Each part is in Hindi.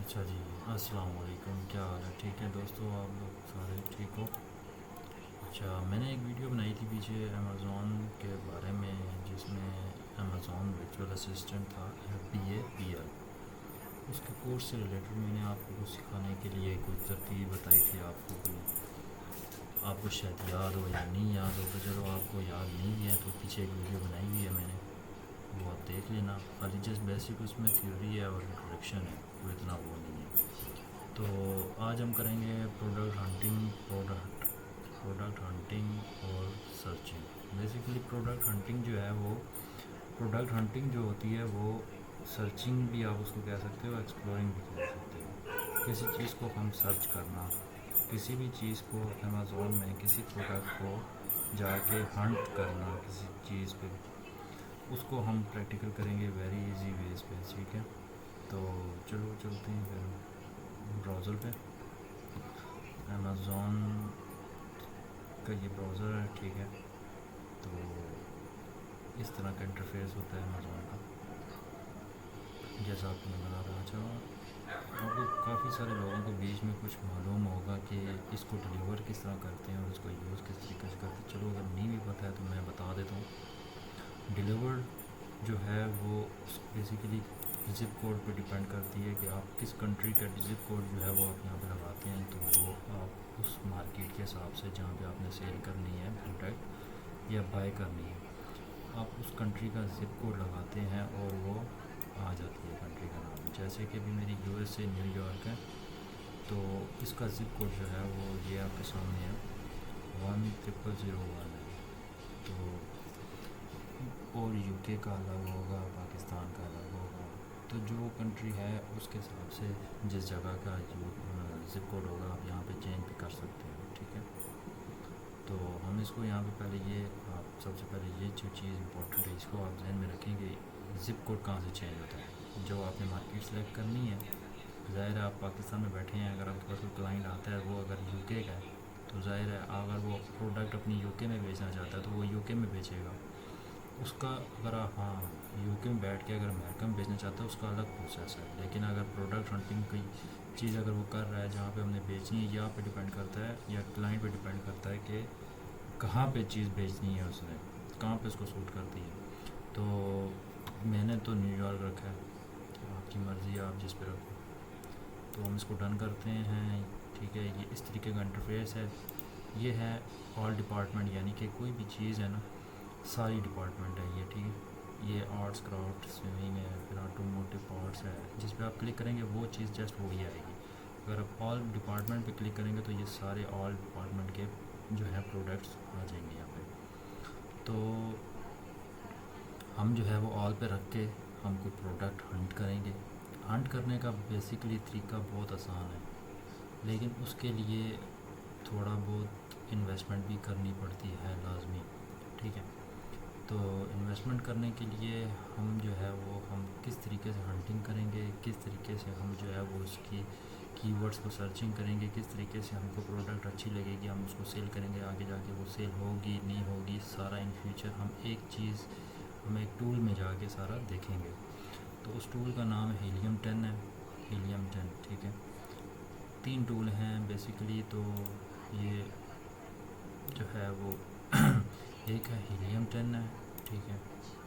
अच्छा जी। अस्सलाम वालेकुम, क्या हाल है? ठीक है दोस्तों, आप लोग सारे ठीक हो? अच्छा, मैंने एक वीडियो बनाई थी पीछे अमेज़ॉन के बारे में, जिसमें अमेज़ॉन वर्चुअल असिस्टेंट था, FBA उसके कोर्स से रिलेटेड मैंने आपको कुछ सिखाने के लिए कुछ तरतीब बताई थी। आपको शायद याद हो या नहीं याद हो, तो चलो आपको याद नहीं भी है तो पीछे एक वीडियो बनाई हुई है मैंने, वो आप देख लेना। खाली जस्ट बेसिक उसमें थ्योरी है और इंट्रोडक्शन है, कोई इतना वो नहीं है। तो आज हम करेंगे प्रोडक्ट हंटिंग और सर्चिंग। बेसिकली प्रोडक्ट हंटिंग जो है वो प्रोडक्ट हंटिंग जो होती है वो सर्चिंग भी आप उसको कह सकते हो, एक्सप्लोरिंग भी कह सकते हो। किसी चीज़ को हम सर्च करना, किसी भी चीज़ को अमेज़ॉन में किसी प्रोडक्ट को जाके हंट करना किसी चीज़ पे, उसको हम प्रैक्टिकल करेंगे वेरी इजी वेज पे। ठीक है, तो चलो चलते हैं फिर ब्राउज़र पे। अमेज़ॉन का ये ब्राउज़र है, ठीक है। तो इस तरह का इंटरफेस होता है अमेज़ॉन का, जैसा आपको नज़र आ रहा है। अच्छा, आपको काफ़ी सारे लोगों को बीच में कुछ मालूम होगा कि इसको डिलीवर किस तरह करते हैं और इसको यूज़ किस तरीके से करते हैं। चलो अगर नहीं भी पता है तो मैं बता देता हूँ। डिलीवर जो है वो बेसिकली ज़िप कोड पे डिपेंड करती है कि आप किस कंट्री का ज़िप कोड जो है वो आप यहाँ पे लगाते हैं, तो वो आप उस मार्केट के हिसाब से जहाँ पे आपने सेल करनी है प्रोडक्ट या बाय करनी है, आप उस कंट्री का ज़िप कोड लगाते हैं और वो आ जाती है कंट्री का नाम। जैसे कि अभी मेरी यूएस से न्यूयॉर्क है, तो इसका ज़िप कोड जो है वो ये आपके सामने है, 10001 है। तो और यूके का अलग होगा, पाकिस्तान का अलग होगा। तो जो कंट्री है उसके हिसाब से जिस जगह का जो ज़िप कोड होगा आप यहाँ पे चेंज भी कर सकते हो। ठीक है, तो हम इसको यहाँ पे पहले ये आप सबसे पहले ये जो चीज़ इंपॉर्टेंट है इसको आप जहन में रखेंगे, ज़िप कोड कहाँ से चेंज होता है। जो आपने मार्केट सेलेक्ट करनी है, ज़ाहिर है आप पाकिस्तान में बैठे हैं, अगर आपके पास कोई क्लाइंट आता है वो अगर यूके का है, तो ज़ाहिर है अगर वो प्रोडक्ट अपनी यूके में बेचना चाहता है तो वो यूके में बेचेगा उसका। अगर आप यूके में बैठ के अगर अमेरिका में बेचना चाहते हैं उसका अलग प्रोसेस है। लेकिन अगर प्रोडक्ट हंटिंग की चीज़ अगर वो कर रहा है जहाँ पे हमने बेचनी है, या पे डिपेंड करता है या क्लाइंट पे डिपेंड करता है कि कहाँ पे चीज़ बेचनी है, उसने कहाँ पे उसको सूट करती है। तो मैंने तो न्यूयॉर्क रखा है, आपकी मर्ज़ी है आप जिस पे रखो। तो हम इसको डन करते हैं। ठीक है, ये इस तरीके का इंटरफेस है। ये है ऑल डिपार्टमेंट, यानी कि कोई भी चीज़ है ना, सारी डिपार्टमेंट है ये। ठीक है, ये आर्ट्स क्राफ्ट स्विमिंग है, फिर ऑटोमोटिव पार्ट्स है। जिस पे आप क्लिक करेंगे वो चीज़ जस्ट वही आएगी। अगर आप ऑल डिपार्टमेंट पे क्लिक करेंगे तो ये सारे ऑल डिपार्टमेंट के जो है प्रोडक्ट्स आ जाएंगे यहाँ पे। तो हम जो है वो ऑल पे रख के हम कोई प्रोडक्ट हंट करेंगे। हंट करने का बेसिकली तरीका बहुत आसान है, लेकिन उसके लिए थोड़ा बहुत इन्वेस्टमेंट भी करनी पड़ती है लाजमी। ठीक है, तो इन्वेस्टमेंट करने के लिए हम जो है वो हम किस तरीके से हंटिंग करेंगे, किस तरीके से हम जो है वो उसकी कीवर्ड्स को सर्चिंग करेंगे, किस तरीके से हमको प्रोडक्ट अच्छी लगेगी हम उसको सेल करेंगे, आगे जाके वो सेल होगी नहीं होगी सारा इन फ्यूचर हम एक टूल में जाके सारा देखेंगे। तो उस टूल का नाम हीलियम 10 है, हीलियम 10। ठीक है, 3 टूल हैं बेसिकली। तो ये जो है वो एक है हीलियम 10 है, ठीक है,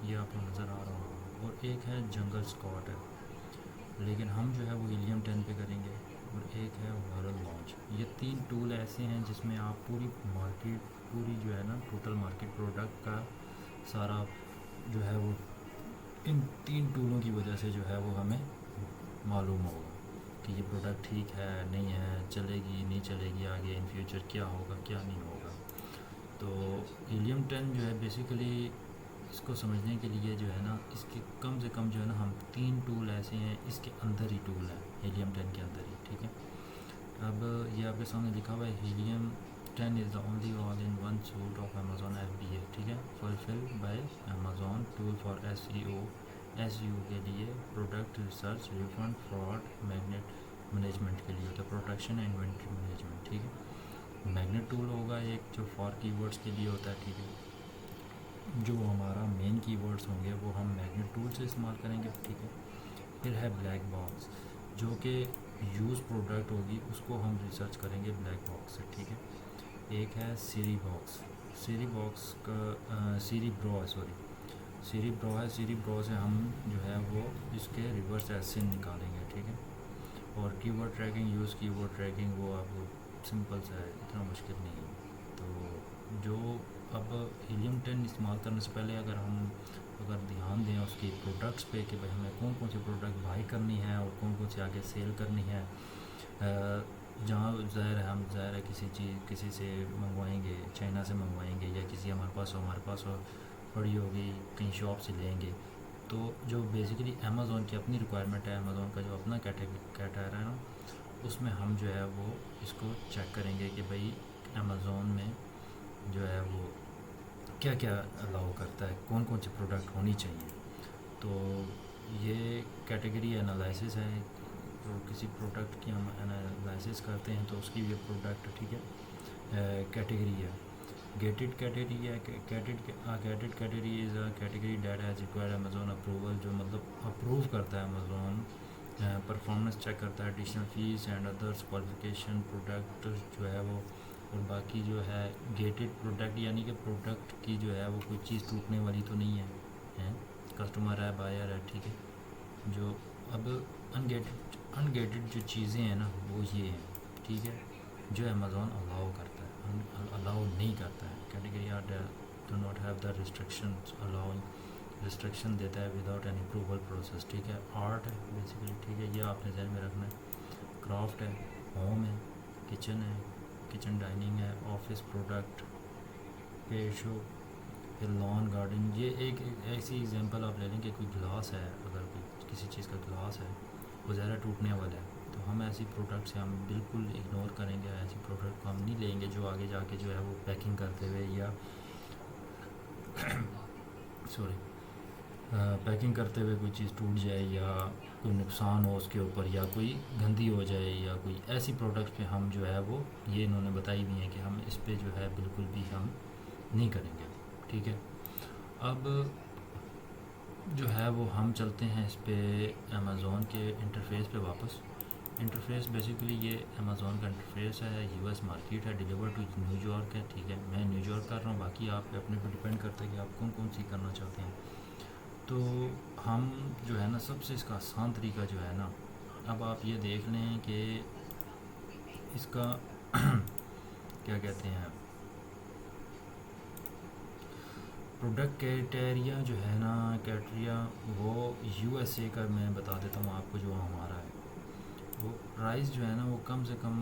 ये आपको नज़र आ रहा होगा, और एक है जंगल स्कॉट है। लेकिन हम जो है वो हीलियम 10 पे करेंगे, और एक है वायरल लॉन्च। ये 3 टूल ऐसे हैं जिसमें आप पूरी जो है ना टोटल मार्केट प्रोडक्ट का सारा जो है वो इन 3 टूलों की वजह से जो है वो हमें मालूम होगा कि ये प्रोडक्ट ठीक है नहीं है, चलेगी नहीं चलेगी, आगे इन फ्यूचर क्या होगा क्या नहीं होगा। तो हीलियम 10 जो है बेसिकली इसको समझने के लिए जो है ना, इसके कम से कम जो है ना हम 3 टूल ऐसे हैं इसके अंदर ही टूल है हीलियम 10 के अंदर ही। ठीक है, अब ये आपके सामने लिखा हुआ है helium 10 is the only all in one suit of Amazon FBA। ठीक है, fulfilled by Amazon tool for SEO के लिए, product research, refund, fraud, magnet management के लिए होता है, प्रोटेक्शन एंड इन्वेंट्री मैनेजमेंट। ठीक है, मैग्नेट टूल होगा एक जो फॉर कीवर्ड्स के लिए होता है। ठीक है, जो हमारा मेन कीवर्ड्स होंगे वो हम मैग्नेट टूल से इस्तेमाल करेंगे। ठीक है, फिर है ब्लैक बॉक्स, जो कि यूज़ प्रोडक्ट होगी उसको हम रिसर्च करेंगे ब्लैक बॉक्स से, ठीक है। एक है सीरी बॉक्स, सीरी बॉक्स का सीरी ब्रो सॉरी सीरी ब्रो है, सीरी ब्रो से हम जो है वो इसके रिवर्स एसिन निकालेंगे, ठीक है। और keyword tracking use keyword tracking वो आपको सिंपल सा है, इतना मुश्किल नहीं है। तो जो अब हीलियम 10 इस्तेमाल करने से पहले अगर ध्यान दें उसकी प्रोडक्ट्स पे कि भाई हमें कौन कौन सी प्रोडक्ट बाई करनी है और कौन कौन सी आगे सेल करनी है, जहाँ ज़ाहिर है किसी से मंगवाएंगे, चाइना से मंगवाएंगे या किसी हमारे पास पड़ी होगी कहीं शॉप से लेंगे। तो जो बेसिकली अमेज़ॉन की अपनी रिक्वायरमेंट है, अमेज़ॉन का जो अपना कैटेगरी है ना, उसमें हम जो है वो इसको चेक करेंगे कि भाई अमेज़ॉन में जो है वो क्या क्या अलाउ करता है, कौन कौन सी प्रोडक्ट होनी चाहिए। तो ये कैटेगरी एनालिसिस है, तो किसी प्रोडक्ट की हम एनालिसिस करते हैं तो उसकी ये प्रोडक्ट, ठीक है, कैटेगरी है। गेटेड कैटेगरी है, gated category is a category that has required Amazon approval, जो मतलब अप्रूव करता है अमेज़ॉन, परफॉर्मेंस चेक करता है, additional fees and others qualification product जो है वो। और बाकी जो है गेटेड प्रोडक्ट यानी कि प्रोडक्ट की जो है वो कोई चीज़ टूटने वाली तो नहीं है, हैं, कस्टमर है, बायर है, ठीक है। जो अब अनगेटेड जो चीज़ें हैं ना वो ये हैं, ठीक है, जो अमेज़ॉन अलाउ करता है, अलाउ नहीं करता है। Category are do not have the restriction, allowing restriction देता है विदाउट एनी अप्रूवल प्रोसेस, ठीक है। आर्ट है बेसिकली, ठीक है, ये आपने ध्यान में रखना है। क्राफ्ट है, होम है, किचन है, किचन डाइनिंग है, ऑफिस प्रोडक्ट, पेड़ शो, फिर लॉन गार्डन। ये एक ऐसी एग्जांपल आप ले लें कि कोई ग्लास है, अगर कोई किसी चीज़ का ग्लास है वो ज़्यादा टूटने वाला है, तो हम ऐसी प्रोडक्ट से हम बिल्कुल इग्नोर करेंगे, ऐसी प्रोडक्ट को हम नहीं लेंगे जो आगे जाके जो है वो पैकिंग करते हुए या सॉरी पैकिंग करते हुए कोई चीज़ टूट जाए या कोई नुकसान हो उसके ऊपर या कोई गंदी हो जाए या कोई ऐसी प्रोडक्ट्स पे हम जो है वो, ये इन्होंने बताई भी है कि हम इस पे जो है बिल्कुल भी हम नहीं करेंगे, ठीक है। अब जो है वो हम चलते हैं इस पे अमेज़ॉन के इंटरफेस पे वापस। इंटरफेस बेसिकली ये अमेज़ॉन का इंटरफेस है, यूएस मार्केट है, डिलीवर टू न्यूयॉर्क है, ठीक है। मैं न्यूयॉर्क कर रहा हूँ, बाकी आप पे अपने पे डिपेंड करता है कि आप कौन कौन सी करना चाहते हैं। तो हम जो है ना सबसे इसका आसान तरीका जो है ना, अब आप ये देख लें कि इसका क्या कहते हैं, प्रोडक्ट क्राइटेरिया जो है ना, क्राइटेरिया वो यूएसए का मैं बता देता हूँ आपको, जो हमारा है वो प्राइस जो है ना वो कम से कम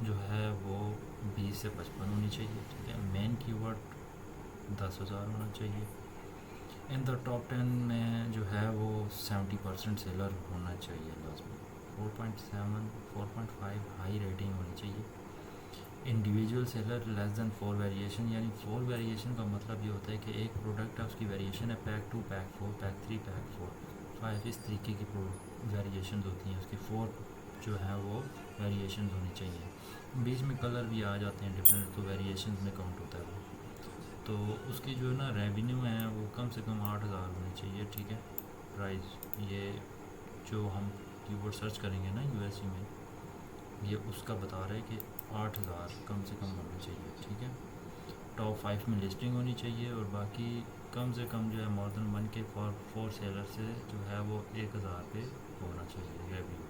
जो है वो 20 से 55 होनी चाहिए, ठीक है। मेन कीवर्ड 10,000 होना चाहिए। इन द टॉप 10 में जो है वो 70% सेलर होना चाहिए लाजमी। 4.7 4.5 हाई रेटिंग होनी चाहिए। Individual seller less than 4 variation, यानी 4 वेरिएशन का मतलब ये होता है कि एक प्रोडक्ट है उसकी वेरिएशन है पैक 2, पैक 4, पैक 3, पैक 4, 5, इस तरीके की वेरिएशन होती हैं उसकी। 4 जो है वो वेरिएशन होनी चाहिए। बीच में कलर भी आ जाते हैं डिफरेंट, तो वेरिएशन में काउंट होता है वो। तो उसकी जो है ना रेवेन्यू है वो कम से कम 8,000 होनी चाहिए, ठीक है। प्राइस ये जो हम कीवर्ड सर्च करेंगे ना यूएसए में, ये उसका बता रहे हैं कि 8,000 कम से कम होना चाहिए, ठीक है। टॉप 5 में लिस्टिंग होनी चाहिए और बाकी कम से कम जो है more than 1K for 4 seller से जो है वो 1,000 पे होना चाहिए रेव्यू।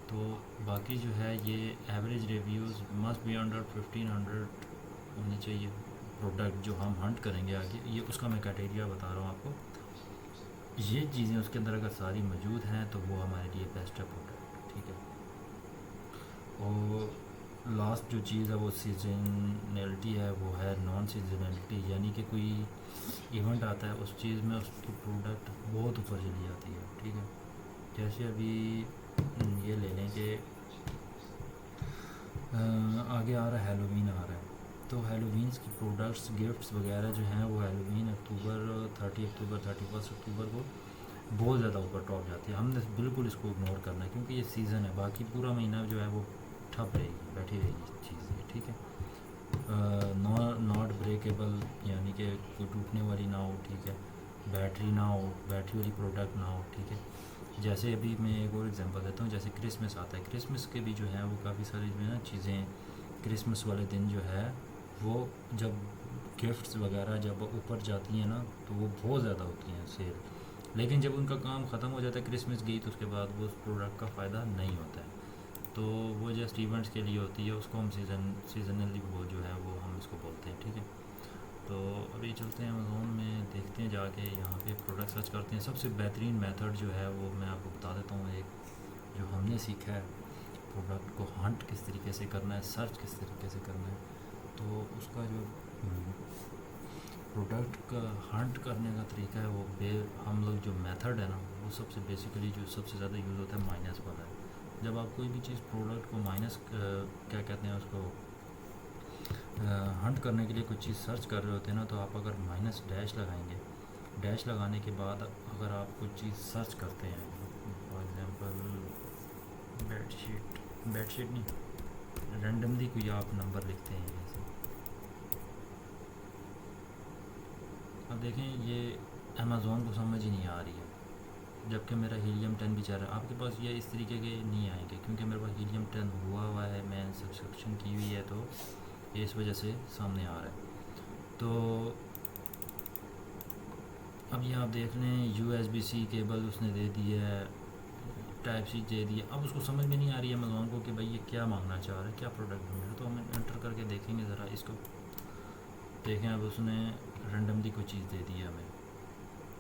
तो बाकी जो है ये average reviews must be under 1500 होनी चाहिए। प्रोडक्ट जो हम हंट करेंगे आगे, ये उसका मैं क्राइटेरिया बता रहा हूँ आपको। ये चीज़ें उसके अंदर अगर सारी मौजूद हैं तो वो हमारे लिए बेस्ट है प्रोडक्ट, ठीक है। और लास्ट जो चीज़ है वो सीजनलिटी है, वो है नॉन सीजनलिटी, यानी कि कोई इवेंट आता है उस चीज़ में उसकी प्रोडक्ट बहुत ऊपर चली जाती है, ठीक है। जैसे अभी ये ले लें कि आगे आ रहा है हेलोवीन आ रहा है, तो हेलोवीन्स की प्रोडक्ट्स गिफ्ट्स वगैरह जो हैं वो हेलोवीन अक्टूबर 30 अक्टूबर 31 अक्टूबर को बहुत ज़्यादा ऊपर टॉप जाती है। हमने बिल्कुल इसको इग्नोर करना है क्योंकि ये सीज़न है, बाकी पूरा महीना जो है वो ठप रहेगी, बैठी रहेगी चीज़ें, ठीक है। नॉट ब्रेकेबल यानी कि कोई टूटने वाली ना हो, ठीक है। बैटरी ना हो, बैटरी वाली प्रोडक्ट ना हो, ठीक है। जैसे अभी मैं एक और एग्जांपल देता हूँ, जैसे क्रिसमस आता है, क्रिसमस के भी जो है वो काफ़ी सारी जो है ना चीज़ें, क्रिसमस वाले दिन जो है वो जब गिफ्ट्स वगैरह जब ऊपर जाती हैं ना तो वो बहुत ज़्यादा होती हैं सेल, लेकिन जब उनका काम ख़त्म हो जाता है, क्रिसमस गई तो उसके बाद वो उस प्रोडक्ट का फ़ायदा नहीं होता है। तो वो जस्ट इवेंट्स के लिए होती है, उसको हम सीजनली वो जो है वो हम इसको बोलते हैं, ठीक है। तो अभी चलते हैं अमेज़ोन में, देखते हैं जाके यहाँ पे प्रोडक्ट सर्च करते हैं। सबसे बेहतरीन मेथड जो है वो मैं आपको बता देता हूँ, एक जो हमने सीखा है प्रोडक्ट को हंट किस तरीके से करना है, सर्च किस तरीके से करना है। तो उसका जो प्रोडक्ट का हंट करने का तरीका है वो हम लोग जो मेथड है ना वो सबसे बेसिकली जो सबसे ज़्यादा यूज़ होता है माइनस वाला है। जब आप कोई भी चीज़ प्रोडक्ट को माइनस क्या कहते हैं उसको हंट करने के लिए कुछ चीज़ सर्च कर रहे होते हैं ना, तो आप अगर माइनस डैश लगाएंगे, डैश लगाने के बाद अगर आप कुछ चीज़ सर्च करते हैं, फॉर एग्ज़ाम्पल बेडशीट नहीं, रैंडमली कोई आप नंबर लिखते हैं जैसे, अब देखें ये अमेज़ोन को समझ ही नहीं आ रही है, जबकि मेरा हीलियम 10 भी चल रहा है। आपके पास ये इस तरीके के नहीं आएंगे क्योंकि मेरे पास हीलियम 10 हुआ है, मैं सब्सक्रिप्शन की हुई है, तो इस वजह से सामने आ रहा है। तो अब ये आप देख लें, USB-C केबल उसने दे दी है, टाइप सी दे दिया। अब उसको समझ में नहीं आ रही है अमेज़ोन को कि भाई ये क्या मांगना चाह रहा है, क्या प्रोडक्ट ढूंढ रहा है। तो हम एंटर करके देखेंगे ज़रा इसको, देखें अब उसने रैंडमली कोई चीज़ दे दी है हमें।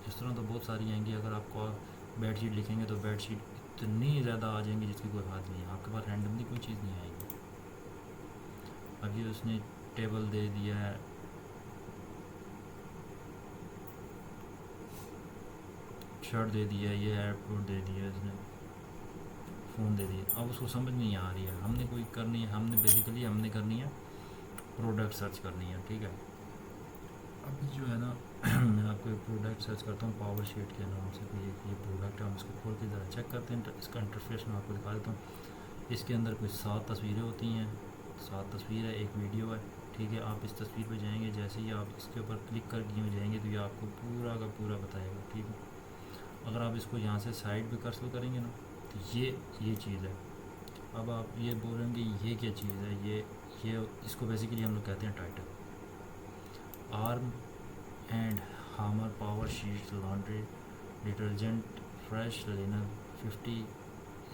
इस तरह तो बहुत सारी आएंगी, अगर आप बेडशीट लिखेंगे तो बेडशीट इतनी ज़्यादा आ जाएंगी जिसकी कोई हाथ नहीं है, आपके पास रैंडमली कोई चीज़ नहीं आएगी। अब ये उसने टेबल दे दिया है, शर्ट दे दिया, ये एयरपोर्ट दे दिया इसने, फ़ोन दे दिया। अब उसको समझ नहीं आ रही है, हमने कोई करनी है, हमने बेसिकली हमने करनी है प्रोडक्ट सर्च करनी है, ठीक है। अभी जो है ना मैं आपको एक प्रोडक्ट सर्च करता हूँ पावर शीट के नाम से, कोई ये प्रोडक्ट है, हम इसको खोल के ज़रा चेक करते हैं। इसका इंटरफेस मैं आपको दिखा देता हूँ। इसके अंदर कुछ 7 तस्वीरें होती हैं, 7 तस्वीर है, एक वीडियो है, ठीक है। आप इस तस्वीर पे जाएंगे, जैसे ही आप इसके ऊपर क्लिक कर दिए जाएंगे तो ये आपको पूरा का पूरा बताएगा, ठीक है। अगर आप इसको यहाँ से साइड पे कर्सर करेंगे ना तो ये चीज़ है। अब आप ये बोलेंगे ये क्या चीज़ है, ये इसको बेसिकली हम लोग कहते हैं title. Arm and Hammer power sheet laundry detergent fresh linen 50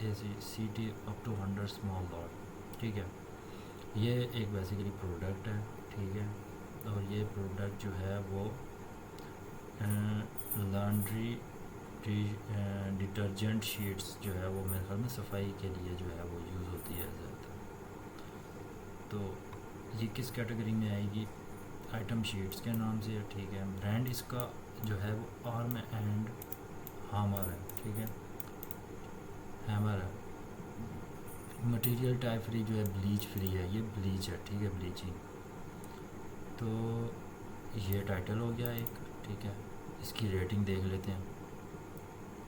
ACT up to 100 small lot, ठीक है। ये एक बेसिकली प्रोडक्ट है, ठीक है। और ये प्रोडक्ट जो है वो लॉन्ड्री डिटर्जेंट शीट्स जो है वो मेरे ख्याल में सफाई के लिए जो है वो यूज़ होती है ज़्यादातर। तो ये किस कैटेगरी में आएगी, आइटम शीट्स के नाम से, ठीक है। ब्रांड इसका जो है वो आर्म एंड हामर है, ठीक है, हैमर है। मटेरियल टाइप फ्री जो है ब्लीच फ्री है, ये ब्लीच है, ठीक है, ब्लीचिंग। तो ये टाइटल हो गया एक, ठीक है। इसकी रेटिंग देख लेते हैं।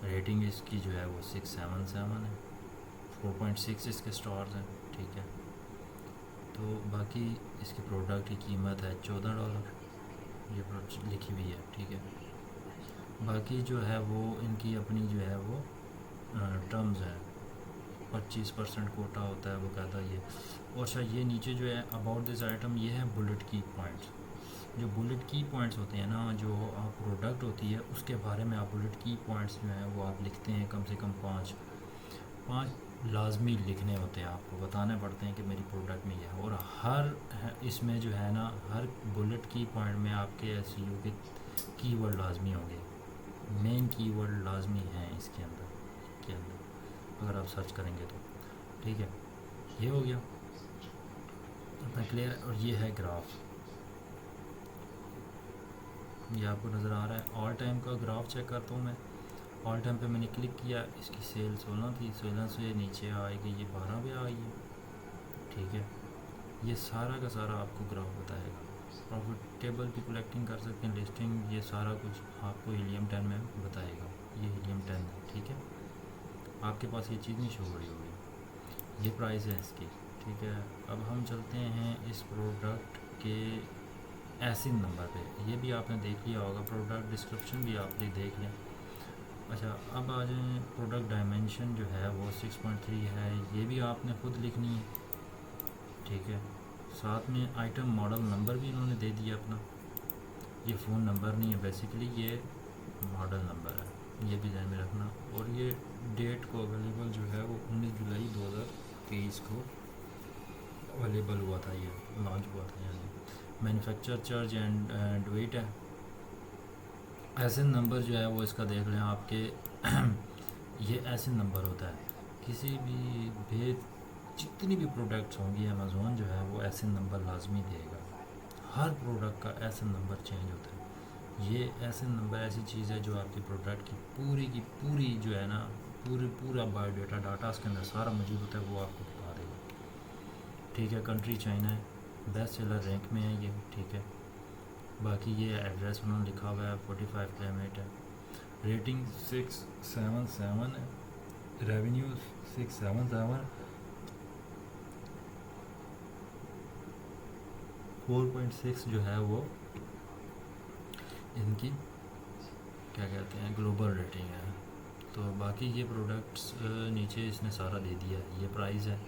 रेटिंग इसकी जो है वो 677 है, 4.6 इसके स्टार्स हैं, ठीक है। तो बाकी इसकी प्रोडक्ट की कीमत है $14, ये लिखी हुई है, ठीक है। बाकी जो है वो इनकी अपनी जो है वो टर्म्स हैं, 25% कोटा होता है वो कहता है ये। और अच्छा ये नीचे जो है अबाउट दिस आइटम, ये है बुलेट की पॉइंट्स। जो बुलेट की पॉइंट्स होते हैं ना, जो आप प्रोडक्ट होती है उसके बारे में आप बुलेट की पॉइंट्स जो हैं वो आप लिखते हैं, कम से कम 5 लाजमी लिखने होते हैं, आपको बताने पड़ते हैं कि मेरी प्रोडक्ट में यह है। और हर इसमें जो है ना, हर बुलेट की पॉइंट में आपके SEO के कीवर्ड लाजमी होंगे, मेन कीवर्ड लाजमी हैं इसके अंदर अगर आप सर्च करेंगे तो, ठीक है। ये हो गया अपना क्लियर। और ये है ग्राफ, ये आपको नज़र आ रहा है। ऑल टाइम का ग्राफ चेक करता हूँ मैं। ऑल टाइम पे मैंने क्लिक किया, इसकी सेल 16 थी, 16 से नीचे आएगी ये 12 पे आ गई है, ठीक है। ये सारा का सारा आपको ग्राफ बताएगा। प्रॉफिट टेबल की कलेक्टिंग कर सकते हैं, लिस्टिंग, ये सारा कुछ आपको हीलियम 10 में बताएगा। ये हीलियम 10 है, ठीक है। आपके पास ये चीज़ नहीं शो हो रही होगी, ये प्राइस है इसकी, ठीक है। अब हम चलते हैं इस प्रोडक्ट के एसिन नंबर पे, ये भी आपने देख लिया होगा, प्रोडक्ट डिस्क्रिप्शन भी आप देख लें। अच्छा, अब आ जाए, प्रोडक्ट डायमेंशन जो है वो 6.3 है, ये भी आपने खुद लिखनी है, ठीक है। साथ में आइटम मॉडल नंबर भी इन्होंने दे दिया अपना, ये फ़ोन नंबर नहीं है बेसिकली, ये मॉडल नंबर है, ये भी ध्यान में रखना। और ये डेट को अवेलेबल जो है वो 19 जुलाई 2023 को अवेलेबल हुआ था, ये लॉन्च हुआ था। यानी मैन्युफैक्चर चार्ज एंड वेट है। ऐसे नंबर जो है वो इसका देख लें आपके ये ऐसे नंबर होता है किसी भी भेद, जितनी भी प्रोडक्ट्स होंगी अमेज़ोन जो है वो ऐसे नंबर लाजमी देगा, हर प्रोडक्ट का ऐसे नंबर चेंज होता है। ये ऐसे नंबर ऐसी चीज़ है जो आपकी प्रोडक्ट की पूरी जो है ना, पूरा बायोडाटा डाटा उसके अंदर सारा मौजूद होता है, वो आपको बता देगा, ठीक है। कंट्री चाइना है, बेस्ट सेलर रैंक में है ये, ठीक है। बाकी ये एड्रेस उन्होंने लिखा हुआ है, 45 क्लेमेट है, रेटिंग 677 है, रेवेन्यू 677, 4.6 जो है वो इनकी क्या कहते हैं ग्लोबल रेटिंग है। तो बाकी ये प्रोडक्ट्स नीचे इसने सारा दे दिया है, ये प्राइस है।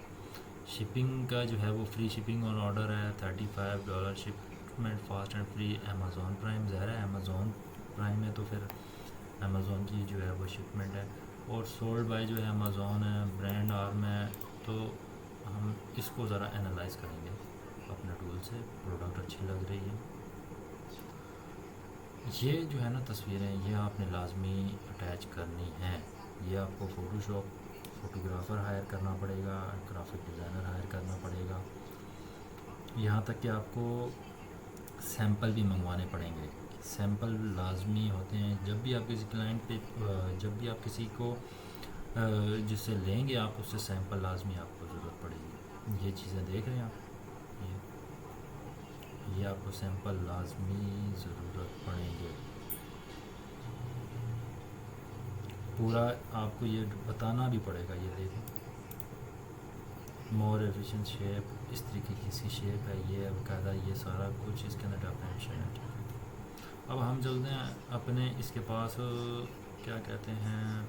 शिपिंग का जो है वो फ्री शिपिंग और ऑर्डर है $35, shipment fast and free, Amazon prime ज़ाहिर है, अमेज़ॉन प्राइम है तो फिर अमेज़ॉन की जो है वो शिपमेंट है। और सोल्ड बाय जो है अमेज़ॉन है, ब्रांड आर्म है। तो हम इसको ज़रा एनालाइज करेंगे अपने टूल से, प्रोडक्ट अच्छी लग रही है। ये जो है ना तस्वीरें, ये आपने लाजमी अटैच करनी हैं। ये आपको फ़ोटोग्राफ़र हायर करना पड़ेगा, ग्राफिक डिज़ाइनर हायर करना पड़ेगा, यहाँ तक कि आपको सैंपल भी मंगवाने पड़ेंगे। सैंपल लाजमी होते हैं जब भी आप किसी क्लाइंट पे, जब भी आप किसी को जिससे लेंगे आप उससे सैंपल लाजमी आपको ज़रूरत पड़ेगी। ये चीज़ें देख रहे हैं आप, ये आपको सैंपल लाजमी ज़रूरत पड़ेंगे। पूरा आपको ये बताना भी पड़ेगा, ये देखें, मोर एफिशिएंट शेप, इस तरीके की इसकी शेप है, ये बकायदा ये सारा कुछ इसके अंदर डेफिनेशन है, ठीक है। अब हम चलते हैं अपने इसके पास, क्या कहते हैं,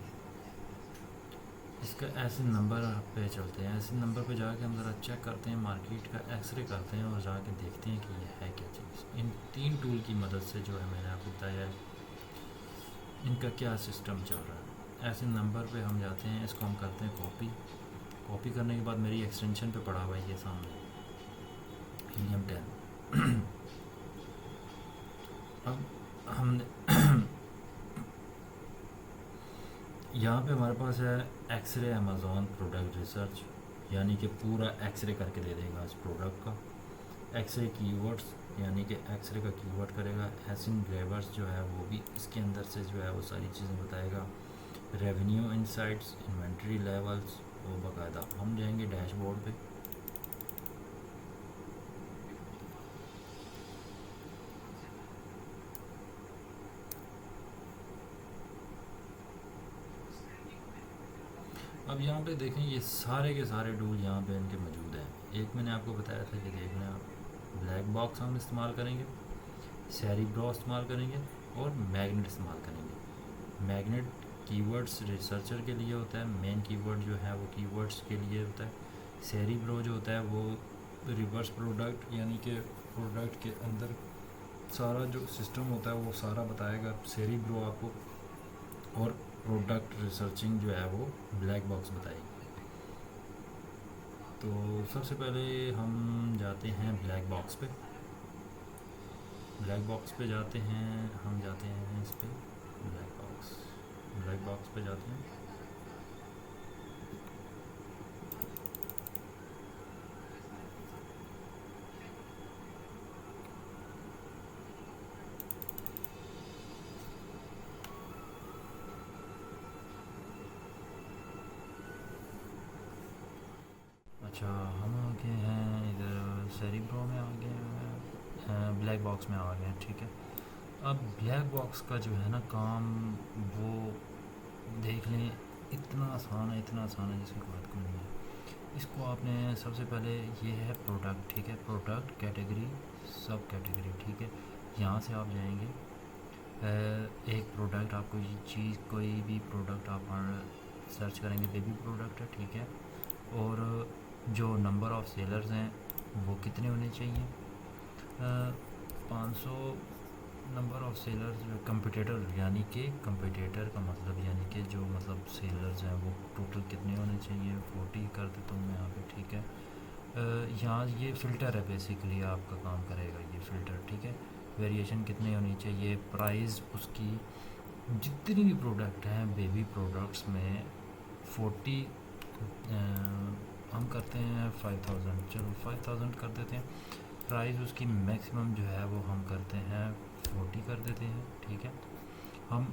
इसका ऐसे नंबर पे चलते हैं। ऐसे नंबर पे जाके हम ज़रा चेक करते हैं, मार्केट का एक्सरे करते हैं और जाके देखते हैं कि ये है क्या चीज़। इन 3 टूल की मदद से जो है मैंने आपको बताया है इनका क्या सिस्टम चल रहा है। ऐसे नंबर पे हम जाते हैं, इसको हम करते हैं कॉपी करने के बाद मेरी एक्सटेंशन पे पड़ा हुआ है ये सामने, हीलियम 10। अब हमने यहाँ पे हमारे पास है एक्सरे अमेज़ॉन प्रोडक्ट रिसर्च, यानी कि पूरा एक्सरे करके दे देगा इस प्रोडक्ट का। एक्सरे कीवर्ड्स, यानी कि एक्सरे का कीवर्ड करेगा। एसिन ड्राइवर्स जो है वो भी इसके अंदर से जो है वो सारी चीज़ें बताएगा। रेवेन्यू इंसाइट्स, इन्वेंट्री लेवल्स, वो बाकायदा हम जाएंगे डैशबोर्ड पे। अब यहाँ पे देखें, ये सारे के सारे टूल यहाँ पे इनके मौजूद हैं। एक मैंने आपको बताया था कि देख लें आप, ब्लैक बॉक्स हम इस्तेमाल करेंगे, सेरिब्रो इस्तेमाल करेंगे और मैग्नेट इस्तेमाल करेंगे। मैग्नेट कीवर्ड्स रिसर्चर के लिए होता है, मेन कीवर्ड जो है वो कीवर्ड्स के लिए होता है। सेरिब्रो जो होता है वो रिवर्स प्रोडक्ट, यानी कि प्रोडक्ट के अंदर सारा जो सिस्टम होता है वो सारा बताएगा सेरिब्रो आपको, और प्रोडक्ट रिसर्चिंग जो है वो ब्लैक बॉक्स बताएगी। तो सबसे पहले हम जाते हैं ब्लैक बॉक्स पे। ब्लैक बॉक्स पे जाते हैं, हम जाते हैं इस पर, ब्लैक बॉक्स पे जाते हैं। अच्छा, हम आ गए हैं इधर सेरिब्रो में, आ गए हैं ब्लैक बॉक्स में आ गए हैं, ठीक है। अब ब्लैक बॉक्स का जो है ना काम, वो देख लें, इतना आसान है जिसकी बात कोई नहीं है। इसको आपने सबसे पहले, ये है प्रोडक्ट, ठीक है, प्रोडक्ट कैटेगरी, सब कैटेगरी, ठीक है। यहाँ से आप जाएंगे, एक प्रोडक्ट, आपको ये चीज़ कोई भी प्रोडक्ट आप सर्च करेंगे, बेबी प्रोडक्ट है, ठीक है। और जो नंबर ऑफ़ सेलर्स हैं वो कितने होने चाहिए, 500 नंबर ऑफ़ सेलर्स। कंपटीटर, यानी कि कंपटीटर का मतलब यानी कि जो मतलब सेलर्स हैं वो टोटल कितने होने चाहिए, 40 कर देता हूँ मैं यहाँ पे, ठीक है। यहाँ ये फ़िल्टर है, बेसिकली आपका काम करेगा ये फ़िल्टर, ठीक है। वेरिएशन कितनी होनी चाहिए, प्राइस उसकी, जितनी भी प्रोडक्ट हैं बेबी प्रोडक्ट्स में 40, हम करते हैं 5000, चलो 5000 कर देते हैं। प्राइस उसकी मैक्सिमम जो है वो हम करते हैं 40 कर देते हैं, ठीक है। हम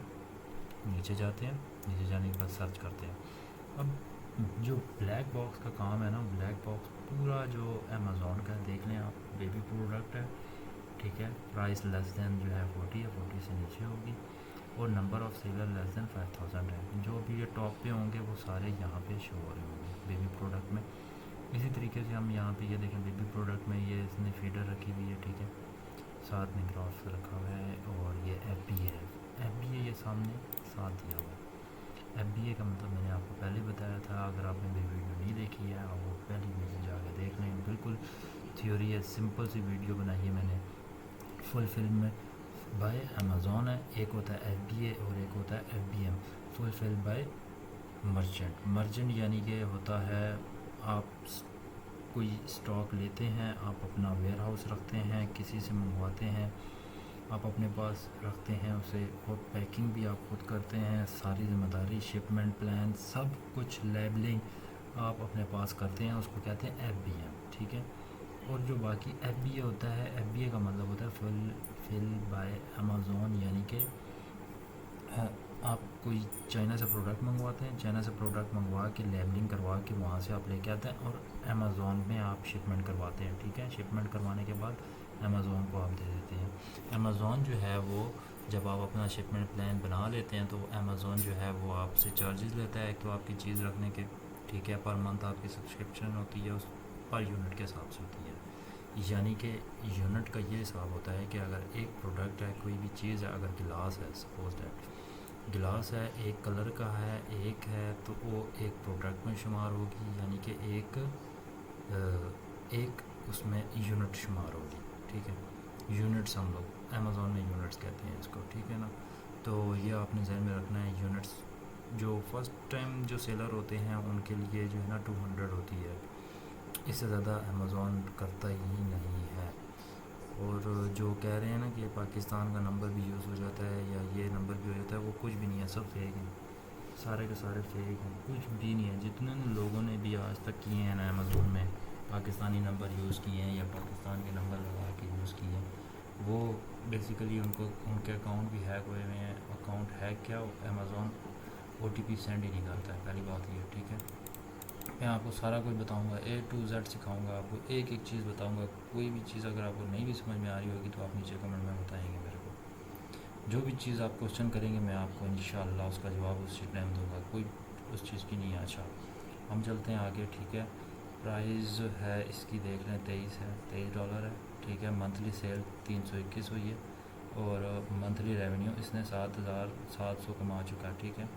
नीचे जाते हैं, नीचे जाने के बाद सर्च करते हैं। अब जो ब्लैक बॉक्स का काम है ना, ब्लैक बॉक्स पूरा जो अमेज़ॉन का देख लें आप, बेबी प्रोडक्ट है, ठीक है। प्राइस लेस दैन जो है 40 है, 40 से नीचे होगी, और number of seller less than 5000 है। जो भी ये टॉप पे होंगे वो सारे यहाँ पे शो हो रहे होंगे बेबी प्रोडक्ट में। इसी तरीके से हम यहाँ पे ये देखें, बेबी प्रोडक्ट में ये इसने फीडर रखी हुई है, ठीक है, साथ में ग्राफ रखा हुआ है, और ये FBA है, FBA ये सामने साथ दिया हुआ है। FBA का मतलब मैंने आपको पहले बताया था, अगर आपने मेरी वीडियो नहीं देखी है आप वो पहली वीडियो जाकर देख लें, बिल्कुल थ्योरी है, सिंपल सी वीडियो बनाई है मैंने। फुलफिल में बाय अमेज़ॉन है, एक होता है FBA और एक होता है FBM, fulfil bye merchant. Merchant यानी कि होता है, आप कोई स्टॉक लेते हैं, आप अपना वेयर हाउस रखते हैं, किसी से मंगवाते हैं, आप अपने पास रखते हैं उसे, और पैकिंग भी आप खुद करते हैं, सारी जिम्मेदारी, शिपमेंट प्लान, सब कुछ, लेबलिंग आप अपने पास करते हैं, उसको कहते हैं FBM, ठीक है। और जो बाकी FBA होता है, FBA का मतलब होता है फुलफिल बाय अमेज़ॉन, यानी कि आप कोई चाइना से प्रोडक्ट मंगवाते हैं, चाइना से प्रोडक्ट मंगवा के लेबलिंग करवा के वहाँ से आप लेके आते हैं और अमेज़ॉन में आप शिपमेंट करवाते हैं, ठीक है। शिपमेंट करवाने के बाद अमेज़ॉन को आप दे देते हैं। अमेज़ॉन जो है वो, जब आप अपना शिपमेंट प्लान बना लेते हैं तो अमेज़ॉन जो है वो आपसे चार्जेस लेता है, तो आपकी चीज़ रखने के, ठीक है, पर मंथ आपकी सब्सक्रिप्शन होती है, उस पर यूनिट के हिसाब से होती है। यानी कि यूनिट का ये हिसाब होता है कि अगर एक प्रोडक्ट है, कोई भी चीज़ है, अगर गिलास है, सपोज दैट गिलास है, एक कलर का है, एक है, तो वो एक प्रोडक्ट में शुमार होगी, यानी कि एक उसमें यूनिट शुमार होगी, ठीक है। यूनिट्स हम लोग अमेज़ॉन में यूनिट्स कहते हैं इसको, ठीक है ना। तो ये आपने ध्यान में रखना है, यूनिट्स जो फर्स्ट टाइम जो सेलर होते हैं उनके लिए जो है ना 200 होती है, इससे ज़्यादा अमेज़ॉन करता ही नहीं है। और जो कह रहे हैं ना कि पाकिस्तान का नंबर भी यूज़ हो जाता है या ये नंबर भी हो जाता है, वो कुछ भी नहीं है, सब फेक हैं, सारे के सारे फेक हैं, कुछ भी नहीं है। जितने लोगों ने भी आज तक किए हैं ना अमेज़ोन में, पाकिस्तानी नंबर यूज़ किए हैं या पाकिस्तान के नंबर लगा के यूज़ किए हैं, वो बेसिकली उनके अकाउंट भी हैक हुए हुए हैं। अकाउंट हैक क्या, अमेज़ोन OTP सेंड ही नहीं करता है, पहली बात ये, ठीक है। मैं आपको सारा कुछ बताऊंगा, A to Z सिखाऊंगा आपको, एक एक चीज़ बताऊंगा। कोई भी चीज़ अगर आपको नहीं भी समझ में आ रही होगी तो आप नीचे कमेंट में बताएंगे मेरे को। जो भी चीज़ आप क्वेश्चन करेंगे मैं आपको इंशाल्लाह उसका जवाब उसी टाइम दूंगा, कोई उस चीज़ की नहीं है। अच्छा, हम चलते हैं आगे, ठीक है। प्राइस है इसकी, देख लें, 23 है, $23 है, ठीक है। मंथली सेल 321 हुई है, और मंथली रेवेन्यू इसने 7700 कमा चुका है, ठीक है।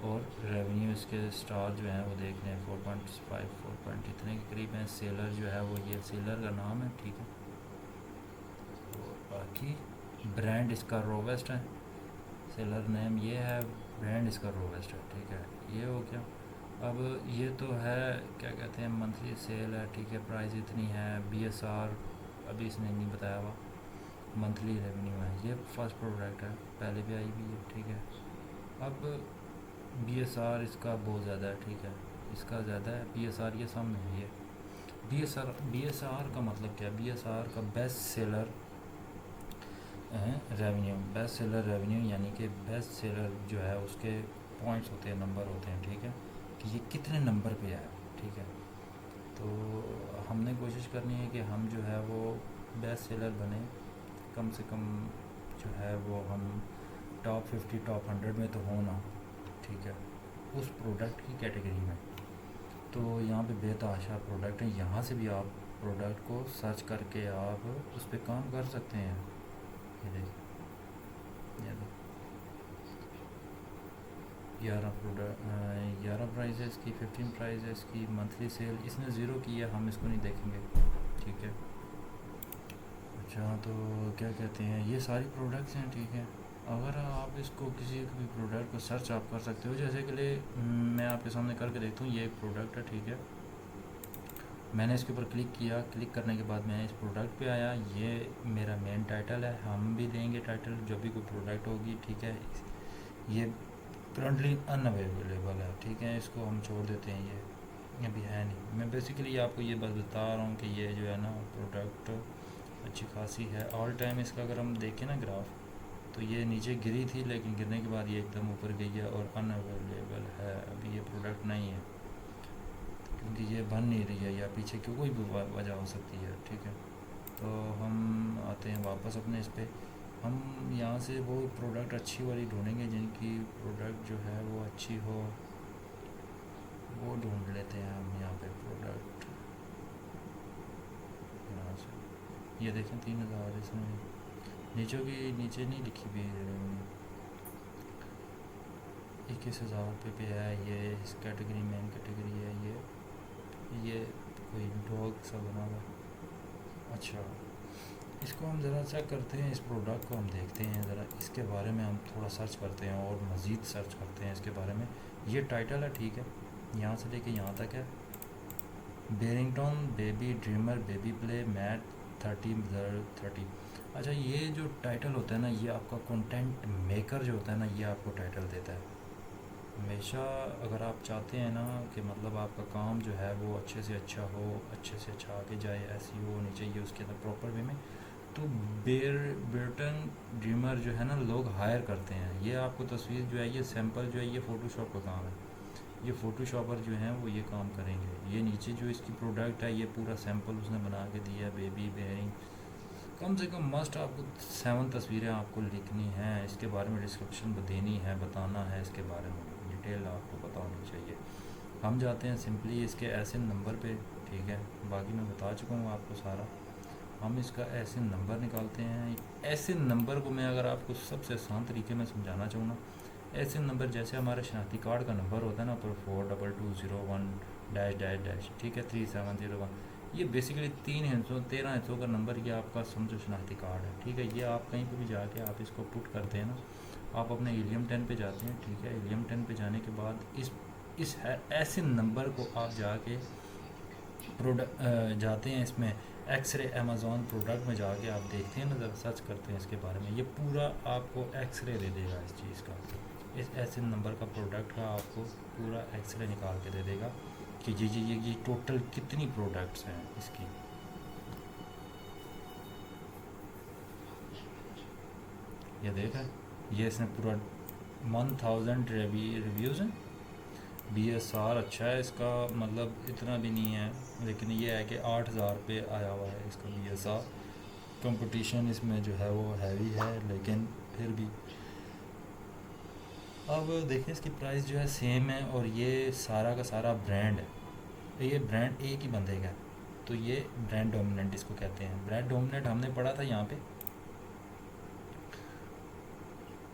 और रेवेन्यू इसके स्टार जो हैं वो देख लें 4.5 4 इतने के करीब हैं। सेलर जो है वो ये सेलर का नाम है, ठीक है। और बाकी ब्रांड इसका रोवेस्ट है, सेलर नेम ये है, ब्रांड इसका रोवेस्ट है, ठीक है। ये हो गया। अब ये तो है, क्या कहते हैं, मंथली सेल है, ठीक है। प्राइस इतनी है, BSR अभी इसने नहीं बताया हुआ, मंथली रेवेन्यू है। ये फर्स्ट प्रोडक्ट है, पहले भी आई हुई है, ठीक है। अब BSR इसका बहुत ज़्यादा है, ठीक है, इसका ज़्यादा है। BSR ये सामने है, ये BSR का मतलब क्या है, BSR का best seller revenue, best seller revenue, यानी कि बेस्ट सेलर जो है उसके पॉइंट्स होते हैं, नंबर होते हैं, ठीक है, कि ये कितने नंबर पे है, ठीक है। तो हमने कोशिश करनी है कि हम जो है वो बेस्ट सेलर बने, कम से कम जो है वो हम टॉप 50 टॉप 100 में तो हो ना, ठीक है, उस प्रोडक्ट की कैटेगरी में। तो यहाँ पे बेतहाशा प्रोडक्ट है, यहाँ से भी आप प्रोडक्ट को सर्च करके आप उस पर काम कर सकते हैं। ये देखिए, ये देखिए 11 प्राइस है इसकी, 15 प्राइस है इसकी, मंथली सेल इसने ज़ीरो की है, हम इसको नहीं देखेंगे, ठीक है। अच्छा, तो क्या कहते हैं, ये सारी प्रोडक्ट्स हैं, ठीक है। अगर आप इसको किसी भी प्रोडक्ट को सर्च आप कर सकते हो, जैसे कि लिए मैं आपके सामने करके देखता हूँ, ये एक प्रोडक्ट है, ठीक है। मैंने इसके ऊपर क्लिक किया, क्लिक करने के बाद मैं इस प्रोडक्ट पे आया, ये मेरा मेन टाइटल है, हम भी लेंगे टाइटल जब भी कोई प्रोडक्ट होगी, ठीक है। ये करंटली अनअवेलेबल है, ठीक है, इसको हम छोड़ देते हैं, ये अभी है नहीं। मैं बेसिकली आपको ये बस बता रहा हूँ कि ये जो है ना प्रोडक्ट अच्छी खासी है। ऑल टाइम इसका अगर हम देखें ना ग्राफ, तो ये नीचे गिरी थी, लेकिन गिरने के बाद ये एकदम ऊपर गई है और अनअवेलेबल है, अभी ये प्रोडक्ट नहीं है क्योंकि ये बन नहीं रही है, या पीछे की कोई भी वजह हो सकती है, ठीक है। तो हम आते हैं वापस अपने इस पर, हम यहाँ से वो प्रोडक्ट अच्छी वाली ढूंढेंगे जिनकी प्रोडक्ट जो है वो अच्छी हो, वो ढूंढ लेते हैं हम यहाँ पे प्रोडक्ट। यहाँ से ये देखें 3000, इसमें नीचे की नीचे नहीं लिखी भी, 21,000 रुपये पे है ये, इस कैटेगरी मेन कैटेगरी है ये कोई डॉग सा बना हुआ। अच्छा, इसको हम ज़रा चेक करते हैं, इस प्रोडक्ट को हम देखते हैं ज़रा, इसके बारे में हम थोड़ा सर्च करते हैं और मज़ीद सर्च करते हैं इसके बारे में। ये टाइटल है, ठीक है, यहाँ से लेके यहाँ तक है, Barrington baby dreamer baby play mat 30। अच्छा, ये जो टाइटल होता है ना, ये आपका कंटेंट मेकर जो होता है ना, ये आपको टाइटल देता है हमेशा। अगर आप चाहते हैं ना कि मतलब आपका काम जो है वो अच्छे से अच्छा हो, अच्छे से अच्छा आगे जाए, ऐसी होनी चाहिए उसके अंदर प्रॉपर वे में, तो बेरटन ड्रीमर जो है ना लोग हायर करते हैं। ये आपको तस्वीर जो है, ये सैंपल जो है, ये फ़ोटोशॉप का काम है, ये फ़ोटोशॉपर जो हैं वो ये काम करेंगे। ये नीचे जो इसकी प्रोडक्ट है, ये पूरा सैंपल उसने बना के दिया, बेबी बेयरिंग, कम से कम मस्ट आपको 7 तस्वीरें आपको लिखनी हैं, इसके बारे में डिस्क्रिप्शन देनी है, बताना है इसके बारे में, डिटेल आपको पता होनी चाहिए। हम जाते हैं सिंपली इसके एसिन नंबर पे, ठीक है, बाकी मैं बता चुका हूँ आपको सारा। हम इसका एसिन नंबर निकालते हैं। एसिन नंबर को मैं अगर आपको सबसे आसान तरीके में समझाना चाहूँ ना, एसिन नंबर जैसे हमारे शनाख्ती कार्ड का नंबर होता है ना, पर 42201 डैश डैश डैश, ठीक है, 3701, ये बेसिकली 13 हिस्सों का नंबर, ये आपका समझो शनाख्ती कार्ड है, ठीक है। ये आप कहीं पर भी जाके आप इसको पुट करते हैं ना, आप अपने हीलियम 10 पे जाते हैं, ठीक है, हीलियम 10 पे जाने के बाद इस ऐसे नंबर को आप जाके जाते हैं इसमें एक्सरे अमेज़ॉन प्रोडक्ट में जाके आप देखते हैं ना, ज़रा सर्च करते हैं इसके बारे में, ये पूरा आपको एक्सरे दे देगा इस चीज़ का, इस ऐसे नंबर का प्रोडक्ट का आपको पूरा एक्सरे निकाल के दे देगा कि ये टोटल कितनी प्रोडक्ट्स हैं इसकी। ये देखा, ये इसने पूरा 1000 रिव्यूज़ हैं। BSR अच्छा है इसका, मतलब इतना भी नहीं है, लेकिन ये है कि 8000 पे आया हुआ है इसका BSR। कंपटीशन इसमें जो है वो हैवी है, लेकिन फिर भी अब देखें इसकी प्राइस जो है सेम है, और ये सारा का सारा ब्रांड है, ये ब्रांड एक ही बंदे का है, तो ये ब्रांड डोमिनेंट इसको कहते हैं। ब्रांड डोमिनेंट हमने पढ़ा था यहाँ पे,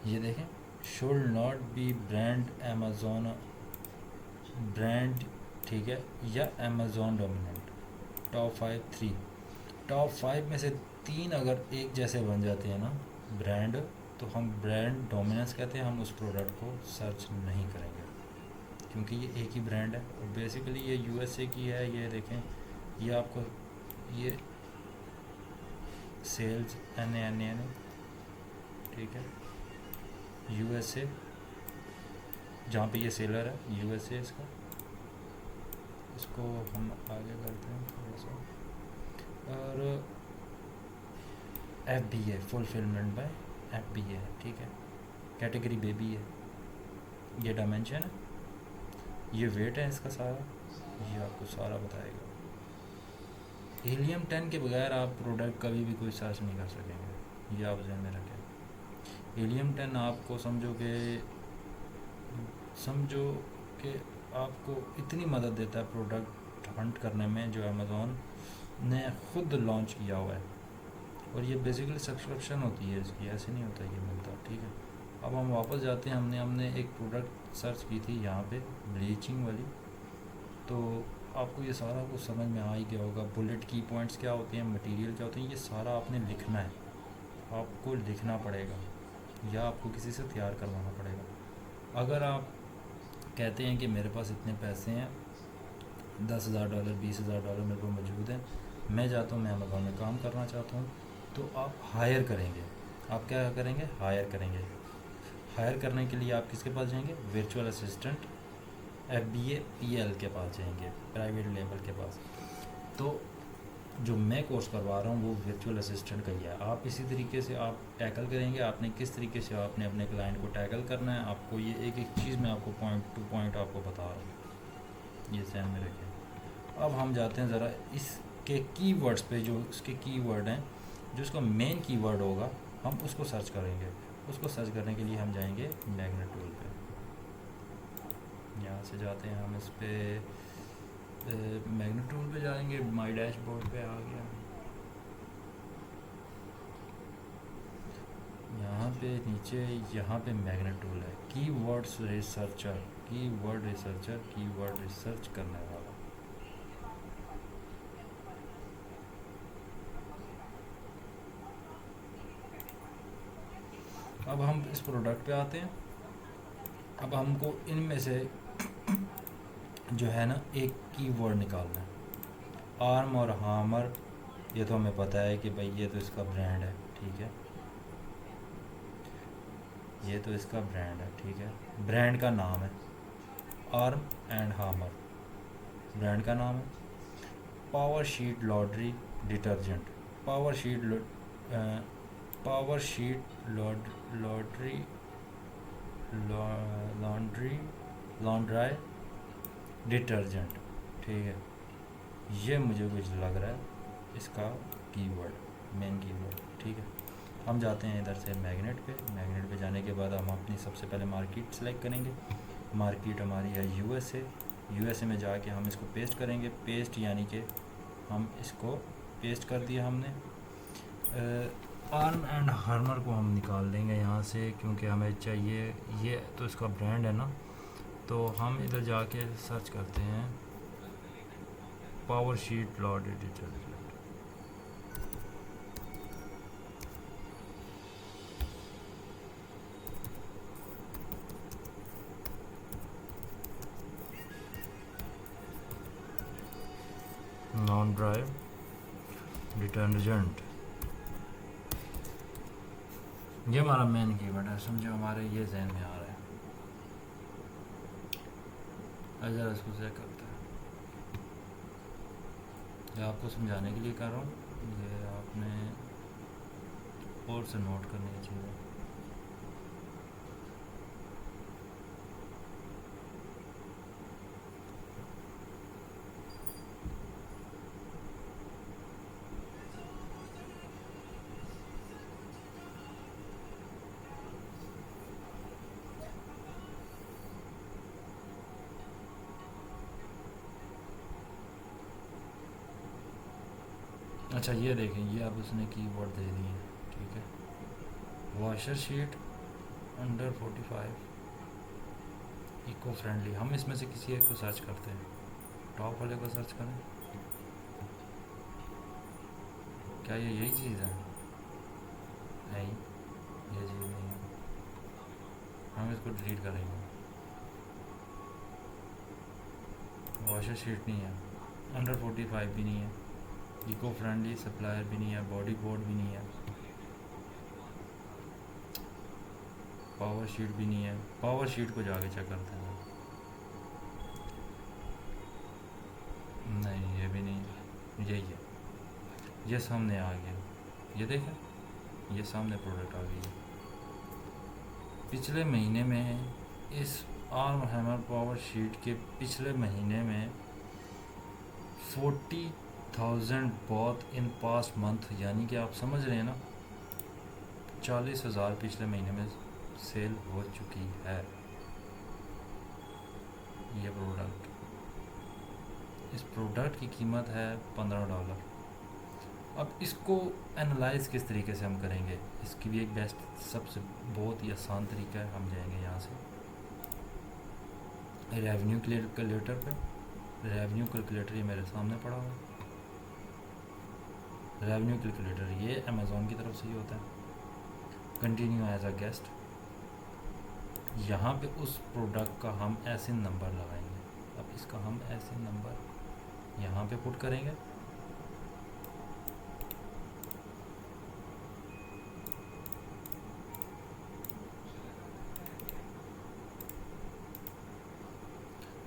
ये देखें, should not be brand Amazon brand, ठीक है, या अमेज़ॉन डोमिनेंट। टॉप 5 में से 3 अगर एक जैसे बन जाते हैं ना ब्रांड, तो हम ब्रांड डोमिनेंस कहते हैं, हम उस प्रोडक्ट को सर्च नहीं करेंगे क्योंकि ये एक ही ब्रांड है। और बेसिकली ये USA की है, ये देखें, ये आपको ये सेल्स NA, ठीक है, USA, जहाँ पे ये सेलर है USA इसका, इसको हम आगे करते हैं थोड़ा सा, और FBA फुलफिलमेंट बाय FBA है, ठीक है, कैटेगरी बेबी है, ये डायमेंशन है, ये वेट है इसका सारा, ये आपको सारा बताएगा। हीलियम 10 के बगैर आप प्रोडक्ट कभी भी कोई सर्च नहीं कर सकेंगे, ये आप ध्यान में रखें। हीलियम 10 आपको समझो कि आपको इतनी मदद देता है प्रोडक्ट हंट करने में जो अमेज़ॉन ने ख़ुद लॉन्च किया हुआ है। और ये बेसिकली सब्सक्रिप्शन होती है इसकी, ऐसे नहीं होता ये मिलता, ठीक है। अब हम वापस जाते हैं, हमने एक प्रोडक्ट सर्च की थी यहाँ पे ब्लीचिंग वाली, तो आपको ये सारा कुछ समझ में आ ही गया होगा। बुलेट की पॉइंट्स क्या होते हैं, मटेरियल क्या होते हैं, ये सारा आपने लिखना है, आपको लिखना पड़ेगा या आपको किसी से तैयार करवाना पड़ेगा। अगर आप कहते हैं कि मेरे पास इतने पैसे हैं, $10,000 $20,000 मेरे पास मौजूद हैं, मैं चाहता हूँ मैं अमेज़ॉन में काम करना चाहता हूँ, तो आप हायर करेंगे। आप क्या करेंगे, हायर करेंगे। हायर करने के लिए आप किसके पास जाएंगे, वर्चुअल असिस्टेंट FBA PL के पास जाएंगे, प्राइवेट लेवल के पास। तो जो मैं कोर्स करवा रहा हूँ वो वर्चुअल असिस्टेंट का ही है। आप इसी तरीके से आप टैकल करेंगे, आपने किस तरीके से आपने अपने क्लाइंट को टैकल करना है, आपको ये एक एक चीज़ मैं आपको पॉइंट टू पॉइंट आपको बता रहा हूँ, ये ध्यान में रखें। अब हम जाते हैं ज़रा इसके कीवर्ड्स पे, जो इसके कीवर्ड हैं, जो इसका मेन कीवर्ड होगा हम उसको सर्च करेंगे। उसको सर्च करने के लिए हम जाएंगे मैग्नेट टूल पे, यहाँ से जाते हैं हम इस पर मैग्नेट टूल पे जाएंगे, माई डैशबोर्ड पे आ गया। यहाँ पे नीचे यहाँ पे मैग्नेट टूल है, keywords researcher, keyword researcher, keyword research करने वाला। अब हम इस प्रोडक्ट पे आते हैं। अब हमको इनमें से जो है ना एक कीवर्ड निकालना है। आर्म और हामर, ये तो हमें पता है कि भाई ये तो इसका ब्रांड है, ठीक है, ये तो इसका ब्रांड है, ठीक है, ब्रांड का नाम है आर्म एंड हामर, ब्रांड का नाम है। Power sheet laundry detergent, power sheet power sheet laundry laundry detergent, ठीक है, ये मुझे कुछ लग रहा है इसका कीवर्ड, मेन कीवर्ड, ठीक है। हम जाते हैं इधर से मैग्नेट पे। मैग्नेट पे जाने के बाद हम अपनी सबसे पहले मार्केट सेलेक्ट करेंगे। मार्केट हमारी है USA। USA में जाके हम इसको पेस्ट करेंगे। पेस्ट यानी कि हम इसको पेस्ट कर दिया हमने। आर्म एंड हार्मर को हम निकाल देंगे यहाँ से, क्योंकि हमें चाहिए, ये तो इसका ब्रांड है ना। तो हम इधर जाके सर्च करते हैं power sheet laundry detergent. Laundry detergent, ये हमारा मेन कीवर्ड है, समझो, हमारे ये जहन में आ रहा है। अगर इसको चेक करते हैं, ये आपको समझाने के लिए कर रहा हूँ, ये आपने और से नोट करने की चीज़ है। अच्छा ये देखें, ये अब उसने कीवर्ड दे दिए, ठीक है। Washer sheet under 45 eco friendly, हम इसमें से किसी एक को सर्च करते हैं। टॉप वाले को सर्च करें, क्या ये यही चीज़ है? नहीं, ये चीज़ नहीं है, हम इसको डिलीट करेंगे। वॉशर शीट नहीं है, अंडर 45 भी नहीं है, इको फ्रेंडली सप्लायर भी नहीं है, बॉडी बोर्ड भी नहीं है, पावर शीट भी नहीं है। पावर शीट को जाके चेक करते हैं। नहीं, ये भी नहीं है, यही है, ये सामने आ गया, ये देखें, ये सामने प्रोडक्ट आ गई है। पिछले महीने में इस आर्म हैमर पावर शीट के पिछले महीने में 40,000 बॉथ इन पास्ट मंथ, यानी कि आप समझ रहे हैं ना, 40,000 पिछले महीने में सेल हो चुकी है ये प्रोडक्ट। इस प्रोडक्ट की कीमत है $15। अब इसको एनालाइज किस तरीके से हम करेंगे, इसकी भी एक बेस्ट सबसे बहुत ही आसान तरीका है। हम जाएंगे यहाँ से रेवेन्यू कैलकुलेटर पे। रेवेन्यू कैलकुलेटर ये मेरे सामने पड़ा हुआ है। रेवेन्यू कैलकुलेटर ये अमेज़ॉन की तरफ से ही होता है। कंटिन्यू एज अ गेस्ट, यहाँ पे उस प्रोडक्ट का हम एसिन नंबर लगाएंगे। अब इसका हम एसिन नंबर यहाँ पे पुट करेंगे।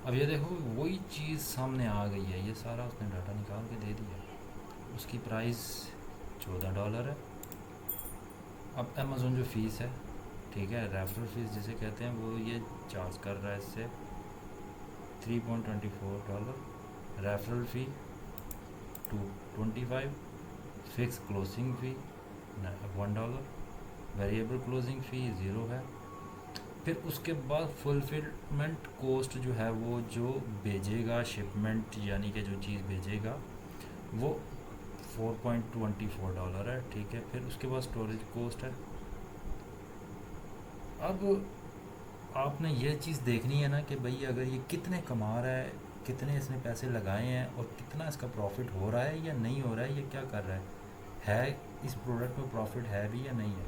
अब ये देखो वही चीज़ सामने आ गई है, ये सारा उसने डाटा निकाल के दे दिया। उसकी प्राइस $14 है। अब अमेज़ोन जो फ़ीस है, ठीक है, रेफरल फ़ीस जिसे कहते हैं, वो ये चार्ज कर रहा है इससे $3.24। रेफरल फ़ी $2.25, फिक्स क्लोजिंग फ़ी $1, वेरिएबल क्लोजिंग फ़ी 0 है। फिर उसके बाद फुलफिलमेंट कॉस्ट जो है वो जो भेजेगा शिपमेंट यानी कि जो चीज़ भेजेगा वो $4.24 है, ठीक है। फिर उसके बाद स्टोरेज कॉस्ट है। अब आपने ये चीज़ देखनी है ना कि भाई अगर ये कितने कमा रहा है, कितने इसने पैसे लगाए हैं और कितना इसका प्रॉफिट हो रहा है या नहीं हो रहा है, ये क्या कर रहा है इस प्रोडक्ट में प्रॉफिट है भी या नहीं है।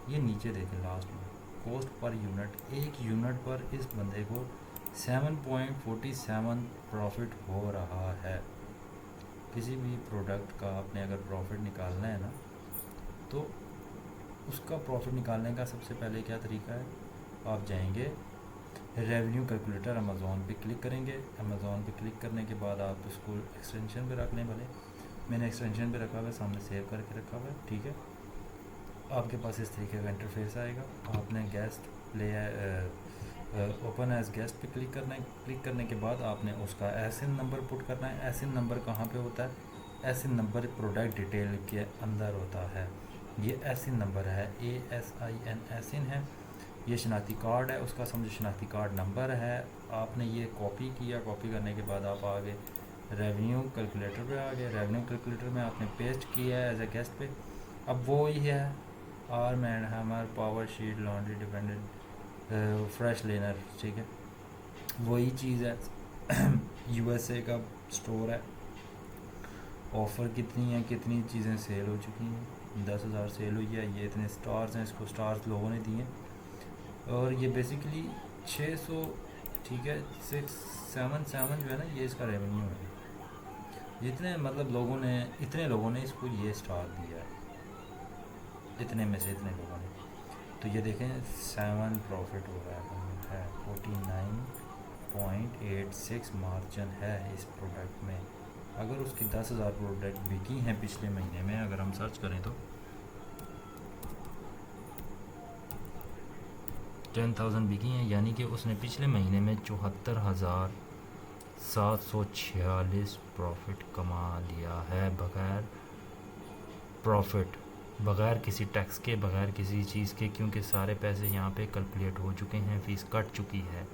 ये नीचे देखें लास्ट में कॉस्ट पर यूनिट, एक यूनिट पर इस बंदे को 7.47 प्रॉफिट हो रहा है। किसी भी प्रोडक्ट का आपने अगर प्रॉफिट निकालना है ना, तो उसका प्रॉफिट निकालने का सबसे पहले क्या तरीका है, आप जाएंगे रेवेन्यू कैलकुलेटर अमेज़ॉन पे क्लिक करेंगे। अमेज़ॉन पे क्लिक करने के बाद आप उसको एक्सटेंशन पे रख लें। भले मैंने एक्सटेंशन पे रखा हुआ है, सामने सेव करके रखा हुआ है, ठीक है। आपके पास इस तरीके का इंटरफेस आएगा। आपने guest play open as guest पे क्लिक करना है। क्लिक करने के बाद आपने उसका एसिन नंबर पुट करना है। एसिन नंबर कहाँ पे होता है, एसिन नंबर प्रोडक्ट डिटेल के अंदर होता है। ये एसिन नंबर है, ASIN एसिन है। ये शनाख्ती कार्ड है, उसका समझो शनाख्ती कार्ड नंबर है। आपने ये कॉपी किया, कॉपी करने के बाद आप आ गए रेवेन्यू कैलकुलेटर पे आ गए। रेवेन्यू कैलकुलेटर में आपने पेस्ट किया है एज ए गेस्ट पे। अब वो ही है arm and hammer, power sheet, laundry dependent, fresh learner, ठीक है, वही चीज़ है। USA का स्टोर है। ऑफ़र कितनी है, कितनी चीज़ें सेल हो चुकी हैं, 10,000 सेल हुई है। ये इतने स्टार्स हैं, इसको स्टार्स लोगों ने दिए। और ये बेसिकली 600, ठीक है, 677 जो है ना, ये इसका रेवेन्यू है। जितने मतलब लोगों ने, इतने लोगों ने इसको ये स्टार दिया है, इतने में से इतने लोगों ने। तो ये देखें 7 प्रॉफिट हो रहा है 49.86 मार्जिन है इस प्रोडक्ट में। अगर उसकी 10,000 प्रोडक्ट बिकी हैं पिछले महीने में, अगर हम सर्च करें तो 10,000 बिकी हैं, यानी कि उसने पिछले महीने में 74,746 प्रॉफिट कमा लिया है, बगैर प्रॉफिट, बगैर किसी टैक्स के, बगैर किसी चीज़ के, क्योंकि सारे पैसे यहाँ पे कैलकुलेट हो चुके हैं, फ़ीस कट चुकी है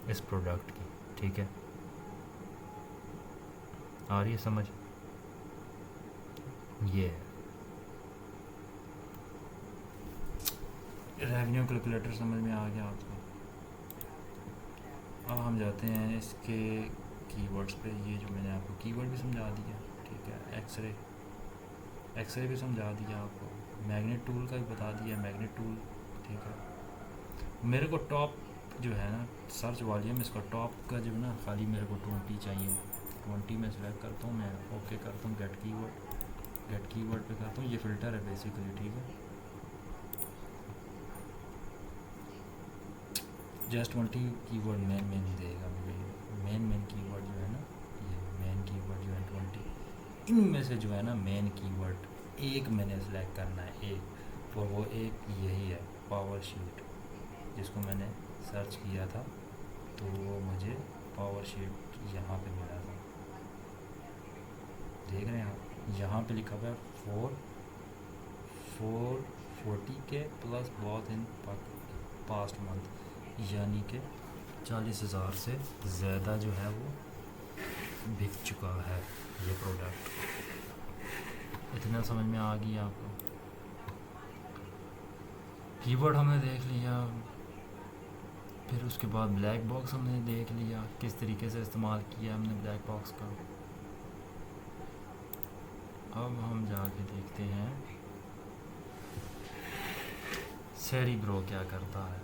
इस प्रोडक्ट की, ठीक है। आ रही है समझ, ये है रेवेन्यू कैलकुलेटर, समझ में आ गया आपको। अब हम जाते हैं इसके कीवर्ड्स पे। ये जो मैंने आपको कीवर्ड भी समझा दिया, ठीक है। एक्सरे भी समझा दिया आपको, मैग्नेट टूल का भी बता दिया, मैग्नेट टूल, ठीक है। मेरे को टॉप जो है ना सर्च वॉल्यूम, इसका टॉप का जो है ना खाली मेरे को 20 चाहिए। 20 में सेलेक्ट करता हूँ मैं, ओके करता हूँ, गेट कीवर्ड पे करता हूँ। ये फ़िल्टर है बेसिकली, ठीक है। जस्ट 20 कीवर्ड मेन देगा मुझे। मेन कीवर्ड जो है ना, ये मेन कीवर्ड जो है 20, इनमें से जो है ना मेन कीवर्ड एक मैंने सेलेक्ट करना है, एक। और वो एक यही है, पावर शीट, जिसको मैंने सर्च किया था तो वो मुझे पावर शीट यहाँ पे मिला था। देख रहे हैं आप, यहाँ पे लिखा हुआ है 440K plus both in past month, यानी कि 40,000 से ज़्यादा जो है वो बिक चुका है ये प्रोडक्ट। इतना समझ में आ गया आपको? कीवर्ड हमने देख लिया, फिर उसके बाद ब्लैक बॉक्स हमने देख लिया, किस तरीके से इस्तेमाल किया हमने ब्लैक बॉक्स का। अब हम जाके देखते हैं सेरिब्रो क्या करता है।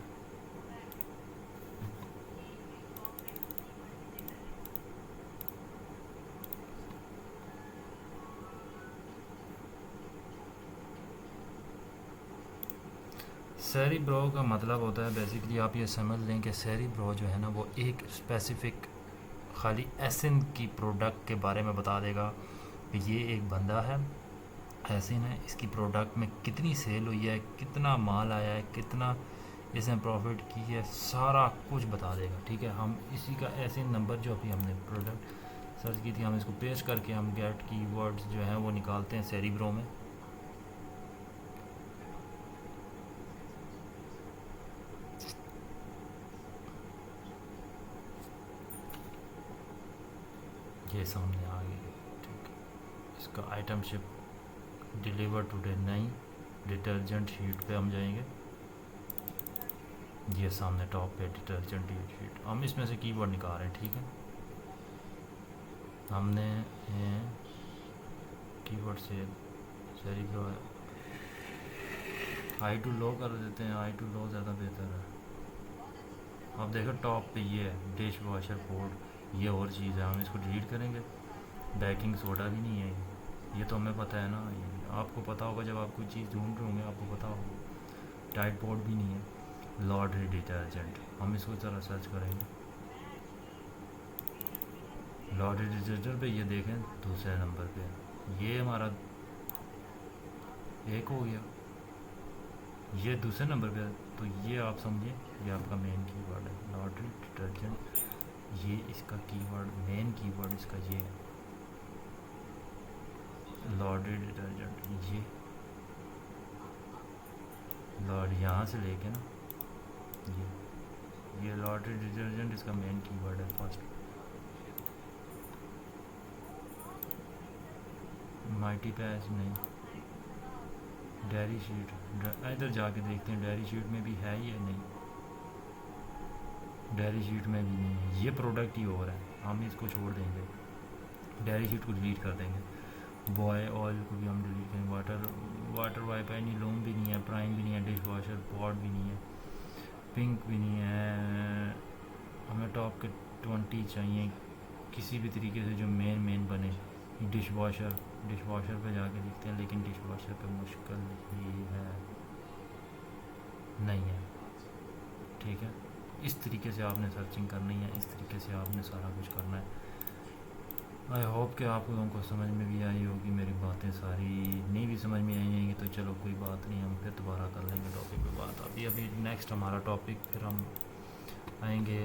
सेरिब्रो का मतलब होता है बेसिकली, आप ये समझ लें कि सेरिब्रो जो है ना वो एक स्पेसिफ़िक खाली एसिन की प्रोडक्ट के बारे में बता देगा कि ये एक बंदा है, एसिन है, इसकी प्रोडक्ट में कितनी सेल हुई है, कितना माल आया है, कितना इसने प्रॉफिट की है, सारा कुछ बता देगा। ठीक है, हम इसी का एसिन नंबर जो अभी हमने प्रोडक्ट सर्च की थी, हम इसको पेस्ट करके हम गेट कीवर्ड्स जो हैं वो निकालते हैं सेरिब्रो में। ये सामने आ गई। ठीक है, इसका आइटम शिप डिलीवर टुडे नहीं, डिटर्जेंट शीट पे हम जाएंगे। ये सामने टॉप पे डिटर्जेंट शीट, हम इसमें से कीवर्ड निकाल रहे हैं। ठीक है, हमने कीवर्ड से सेरिब्रो है, हाई टू लो कर देते हैं, हाई टू लो ज़्यादा बेहतर है। अब देखो टॉप पे ये है डिश वॉशर बोर्ड, ये और चीज़ है, हम इसको डिलीट करेंगे। बेकिंग सोडा भी नहीं है ये तो हमें पता है ना, ये आपको पता होगा जब आप कोई चीज़ ढूंढ रहे होंगे आपको पता होगा। टाइड बोर्ड भी नहीं है। लॉन्ड्री डिटर्जेंट, हम इसको ज़रा सर्च करेंगे। लॉन्ड्री डिटर्जेंट पे ये देखें दूसरे नंबर पे, ये हमारा एक हो गया, ये दूसरे नंबर पे है। तो ये आप समझिए ये आपका मेन कीवर्ड है लॉन्ड्री डिटर्जेंट, ये इसका कीवर्ड मेन कीवर्ड इसका ये है लॉन्ड्री डिटर्जेंट। ये लॉर्ड यहाँ से लेके ना ये लॉन्ड्री डिटर्जेंट इसका मेन कीवर्ड है फर्स्ट। माइटी पैच नहीं, डेयरी शीट, इधर जाके देखते हैं डेयरी शीट में भी है या नहीं। डेयरी शीट में भी नहीं है, ये प्रोडक्ट ही और है, हम इसको छोड़ देंगे, डेयरी शीट को डिलीट कर देंगे। बॉय ऑयल को भी हम डिलीट करेंगे। वाटर वाइपर नहीं, लूम भी नहीं है, प्राइम भी नहीं है, डिश वॉशर पॉट भी नहीं है, पिंक भी नहीं है। हमें टॉप के 20 चाहिए किसी भी तरीके से जो मेन बने। डिश वॉशर पे जाके देखते हैं, लेकिन डिश वॉशर पे मुश्किल ही है, नहीं है। ठीक है, इस तरीके से आपने सर्चिंग करनी है, इस तरीके से आपने सारा कुछ करना है। आई होप कि आप लोगों को समझ में भी आई होगी मेरी बातें सारी। नहीं भी समझ में आई होंगी तो चलो कोई बात नहीं, हम फिर दोबारा कर लेंगे टॉपिक पे बात। अभी नेक्स्ट हमारा टॉपिक फिर हम आएंगे,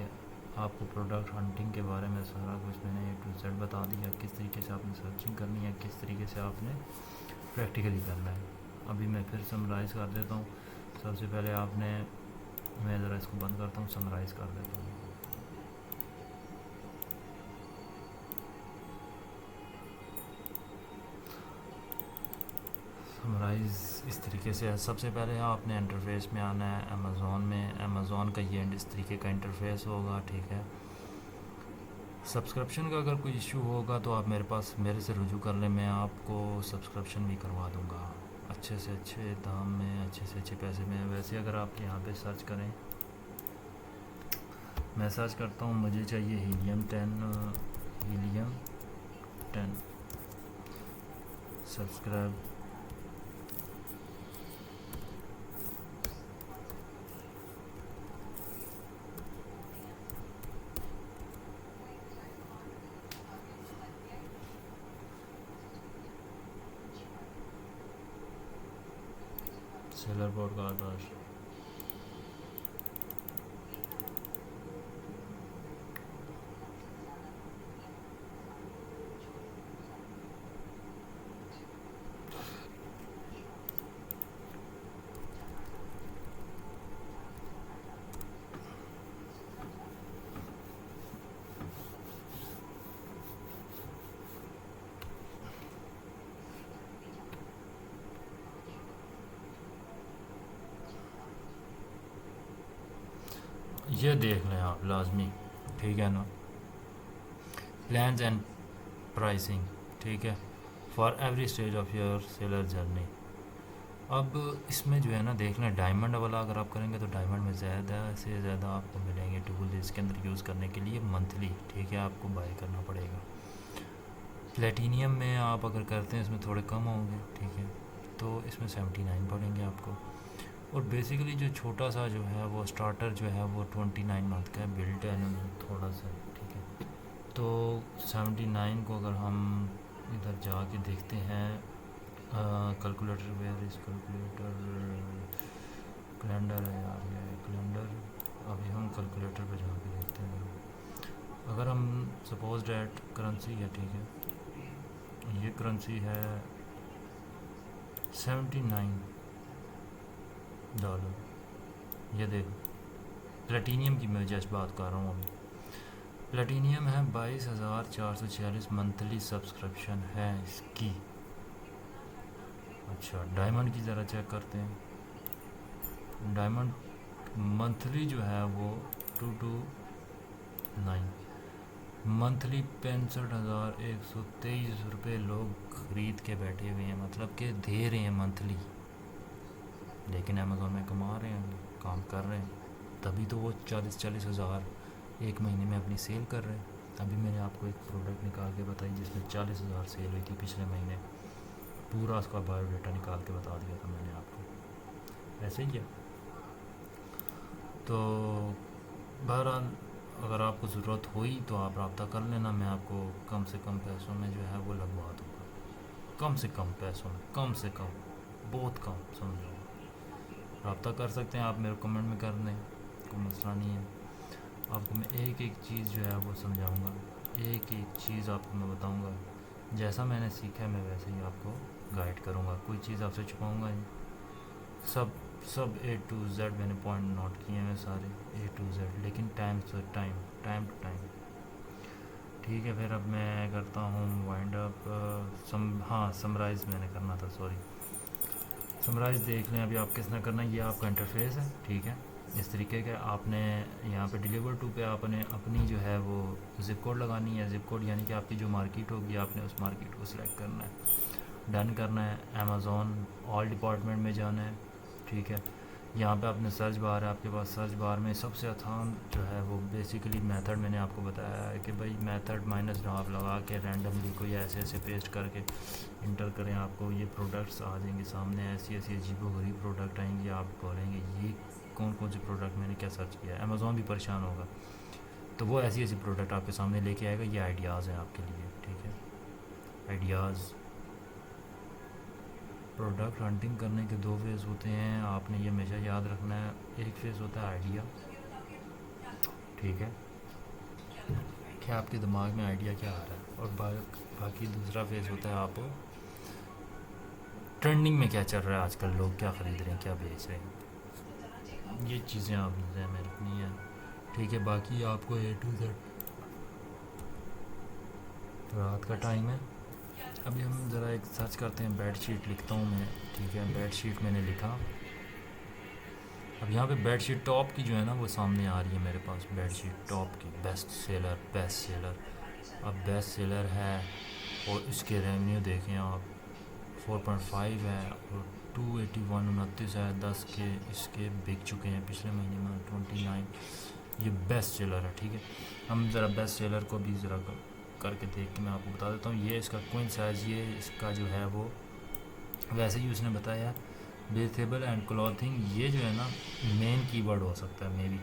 आपको प्रोडक्ट हंटिंग के बारे में सारा कुछ मैंने A to Z बता दिया, किस तरीके से आपने सर्चिंग करनी है, किस तरीके से आपने प्रैक्टिकली करना है। अभी मैं फिर समराइज़ कर देता हूँ। सबसे पहले आपने, मैं ज़रा इसको बंद करता हूँ, समराइज़ कर देता हूँ। समराइज़ इस तरीके से है, सबसे पहले आपने इंटरफेस में आना है अमेज़ॉन में। अमेज़ॉन का ये इस तरीके का इंटरफेस होगा। ठीक है, सब्सक्रिप्शन का अगर कोई इशू होगा तो आप मेरे से रुजू कर लें, मैं आपको सब्सक्रिप्शन भी करवा दूँगा अच्छे से अच्छे दाम में, अच्छे से अच्छे पैसे में। वैसे अगर आप यहाँ पे सर्च करें, मैं सर्च करता हूँ, मुझे चाहिए हीलियम 10 सब्सक्राइब। सेलर बोर्ड का आकाश, ये देख लें आप लाजमी, ठीक है ना। प्लान्स एंड प्राइसिंग, ठीक है, for every stage of your seller journey. अब इसमें जो है ना देख लें, डायमंड वाला अगर आप करेंगे तो डायमंड में ज़्यादा से ज़्यादा आपको मिलेंगे टूल इसके अंदर यूज़ करने के लिए मंथली, ठीक है, आपको बाय करना पड़ेगा। प्लेटिनियम में आप अगर करते हैं इसमें थोड़े कम होंगे, ठीक है, तो इसमें 79 पड़ेंगे आपको। और बेसिकली जो छोटा सा जो है वो स्टार्टर जो है वो 29 मंथ का है, बिल्ट है थोड़ा सा, ठीक है। तो 79 को अगर हम इधर जाके देखते हैं, calculator, where is calculator, calendar है यार, ये कैलेंडर। अभी हम कैलकुलेटर पे जाके देखते हैं। अगर हम सपोज डेट करेंसी है, ठीक है, ये करेंसी है $79, ये देखो प्लेटिनियम की मैं जस्ट बात कर रहा हूँ अभी। प्लेटिनियम है 22,446 मंथली सब्सक्रिप्शन है इसकी। अच्छा, डायमंड की ज़रा चेक करते हैं। डायमंड मंथली जो है वो 229 मंथली 65,123 रुपये लोग ख़रीद के बैठे हुए हैं, मतलब कि दे रहे हैं मंथली। लेकिन अमेज़ोन में कमा रहे हैं, काम कर रहे हैं, तभी तो वो 40-40 हज़ार एक महीने में अपनी सेल कर रहे हैं। अभी मैंने आपको एक प्रोडक्ट निकाल के बताई जिसमें 40,000 सेल हुई थी पिछले महीने, पूरा उसका बायोडाटा निकाल के बता दिया था मैंने आपको, ऐसे ही है। तो बहरहाल अगर आपको ज़रूरत हुई तो आप रब्ता कर लेना, मैं आपको कम से कम पैसों में जो है वो लगवा दूँगा, कम से कम पैसों में, कम से कम, बहुत कम समझो। रब्ता कर सकते हैं आप, मेरे कमेंट में कर दें, कोई मसला नहीं है। आपको मैं एक एक चीज़ जो है वो समझाऊंगा, एक एक चीज़ आपको मैं बताऊंगा, जैसा मैंने सीखा है मैं वैसे ही आपको गाइड करूंगा, कोई चीज़ आपसे छुपाऊंगा नहीं। सब A to Z मैंने पॉइंट नोट किए हैं सारे A to Z, लेकिन टाइम टू टाइम, ठीक है। फिर अब मैं करता हूँ वाइंड अप। हाँ, समराइज़ मैंने करना था, सॉरी। समराइज़ देख लें अभी आप किस तरह करना है। ये आपका इंटरफेस है, ठीक है, इस तरीके का। आपने यहाँ पे डिलीवर टू पे आपने अपनी जो है वो ज़िप कोड लगानी है। ज़िप कोड यानी कि आपकी जो मार्केट होगी आपने उस मार्केट को सिलेक्ट करना है, डन करना है। अमेज़ॉन ऑल डिपार्टमेंट में जाना है, ठीक है। यहाँ पे आपने सर्च बार है आपके पास, सर्च बार में सबसे आसान जो है वो बेसिकली मेथड मैंने आपको बताया है कि भाई मेथड माइनस आप लगा के रैंडमली कोई ऐसे ऐसे पेस्ट करके इंटर करें, आपको ये प्रोडक्ट्स आ जाएंगे सामने, ऐसी ऐसी अजीबोगरीब प्रोडक्ट आएंगे। आप बोलेंगे ये कौन कौन से प्रोडक्ट मैंने क्या सर्च किया है। अमेज़ॉन भी परेशान होगा, तो वो ऐसी ऐसी प्रोडक्ट आपके सामने लेके आएगा। ये आइडियाज़ हैं आपके लिए, ठीक है, आइडियाज़। प्रोडक्ट हंटिंग करने के दो फेज़ होते हैं, आपने ये हमेशा याद रखना है। एक फेज़ होता है आइडिया, ठीक है, कि आपके दिमाग में आइडिया क्या आ रहा है, और बाकी दूसरा फेज़ होता है आप ट्रेंडिंग में क्या चल रहा है आजकल, लोग क्या ख़रीद रहे हैं, क्या बेच रहे हैं, ये चीज़ें आप ज़हन में रखनी है, ठीक है। बाकी आपको A to Z। रात का टाइम है, अभी हम ज़रा एक सर्च करते हैं। बेडशीट लिखता हूँ मैं, ठीक है, बेडशीट मैंने लिखा। अब यहाँ पे बेडशीट टॉप की जो है ना वो सामने आ रही है मेरे पास, बेडशीट टॉप की बेस्ट सेलर। अब बेस्ट सेलर है और इसके रेवेन्यू देखें आप, 4.5 है और 281 है, 10 के इसके बिक चुके हैं पिछले महीने में 29। ये बेस्ट सेलर है, ठीक है। हम ज़रा बेस्ट सेलर को भी ज़रा करके देख के मैं आपको बता देता हूँ। ये इसका क्वीन साइज़, ये इसका जो है वो वैसे ही उसने बताया ब्रीथेबल एंड क्लॉथिंग। ये जो है ना मेन कीवर्ड हो सकता है, मे बी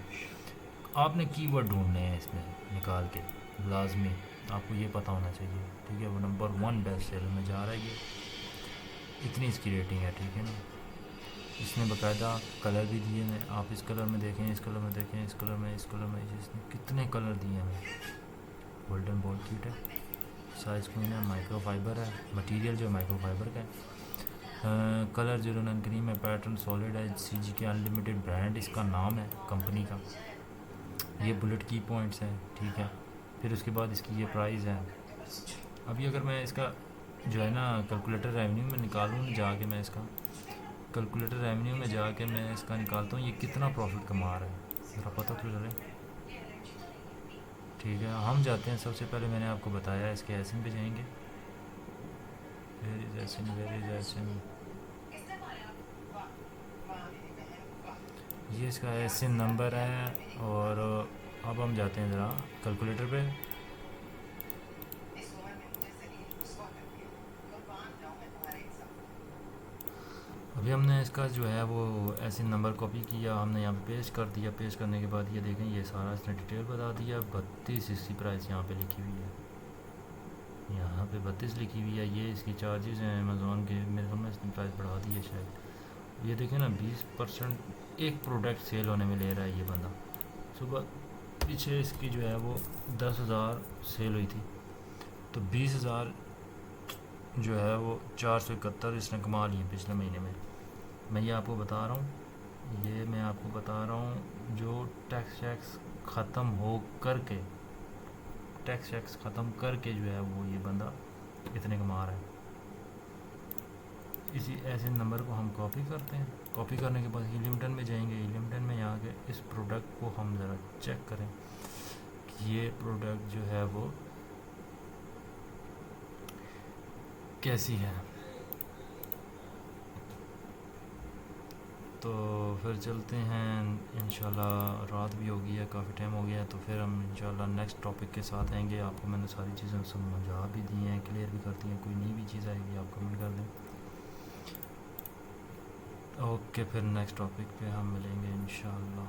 आपने कीवर्ड ढूंढने हैं इसमें निकाल के, लाजमी आपको ये पता होना चाहिए, ठीक है। वो नंबर 1 बेस्ट सेलर में जा रहा है, ये इतनी इसकी रेटिंग है, ठीक है ना। इसने बाकायदा कलर भी दिए हैं, आप इस कलर में देखें, इस कलर में देखें, इस कलर में, इस कलर में, इसने कितने कलर दिए हैं। गोल्डन बॉल किट है, साइज़ क्वीन है, माइक्रो फाइबर है, मटेरियल जो माइक्रो फाइबर का है, कलर 09 क्रीम है, पैटर्न सॉलिड है, CG के अनलिमिटेड ब्रांड इसका नाम है कंपनी का। ये बुलेट की पॉइंट्स हैं, ठीक है। फिर उसके बाद इसकी ये प्राइस है। अभी अगर मैं इसका जो है ना कैलकुलेटर रेवेन्यू में निकालूँ, जाके मैं इसका कैलकुलेटर रेवेन्यू में जाके मैं इसका निकालता हूँ ये कितना प्रॉफिट कमा रहा है, ज़रा पता तो चले। ठीक है, हम जाते हैं। सबसे पहले मैंने आपको बताया इसके एसिन पे जाएंगे। Where is ASIN, where is ASIN. ये इसका एसिन नंबर है। और अब हम जाते हैं ज़रा कैलकुलेटर पे। अभी हमने इसका जो है वो एसिन नंबर कॉपी किया, हमने यहाँ पे पेस्ट कर दिया। पेस्ट करने के बाद ये देखें, ये सारा इसने डिटेल बता दिया। 32 इसकी प्राइस यहाँ पे लिखी हुई है, यहाँ पे 32 लिखी हुई है। ये इसकी चार्जेस हैं अमेज़ॉन के, मेरे ख्याल में इसने प्राइस बढ़ा दी है शायद। ये देखें ना, 20% एक प्रोडक्ट सेल होने में ले रहा है ये बंदा। सुबह पीछे इसकी जो है वो 10,000 सेल हुई थी, तो 20,000 जो है वो 471 इसने कमा लिए पिछले महीने में। मैं ये आपको बता रहा हूँ, ये मैं आपको बता रहा हूँ जो टैक्स ख़त्म हो करके, टैक्स ख़त्म करके जो है वो ये बंदा इतने कमा रहा है। इसी ऐसे नंबर को हम कॉपी करते हैं। कॉपी करने के बाद इलिमटन में जाएंगे। इलिमटन में यहाँ के इस प्रोडक्ट को हम ज़रा चेक करें कि ये प्रोडक्ट जो है वो कैसी है। तो फिर चलते हैं इंशाल्लाह। रात भी हो गई है, काफ़ी टाइम हो गया है, तो फिर हम इंशाल्लाह नेक्स्ट टॉपिक के साथ आएंगे। आपको मैंने सारी चीज़ें समझा भी दी हैं, क्लियर भी कर दी हैं। कोई नई भी चीज़ आएगी आप कमेंट कर दें। ओके, फिर नेक्स्ट टॉपिक पे हम मिलेंगे इंशाल्लाह।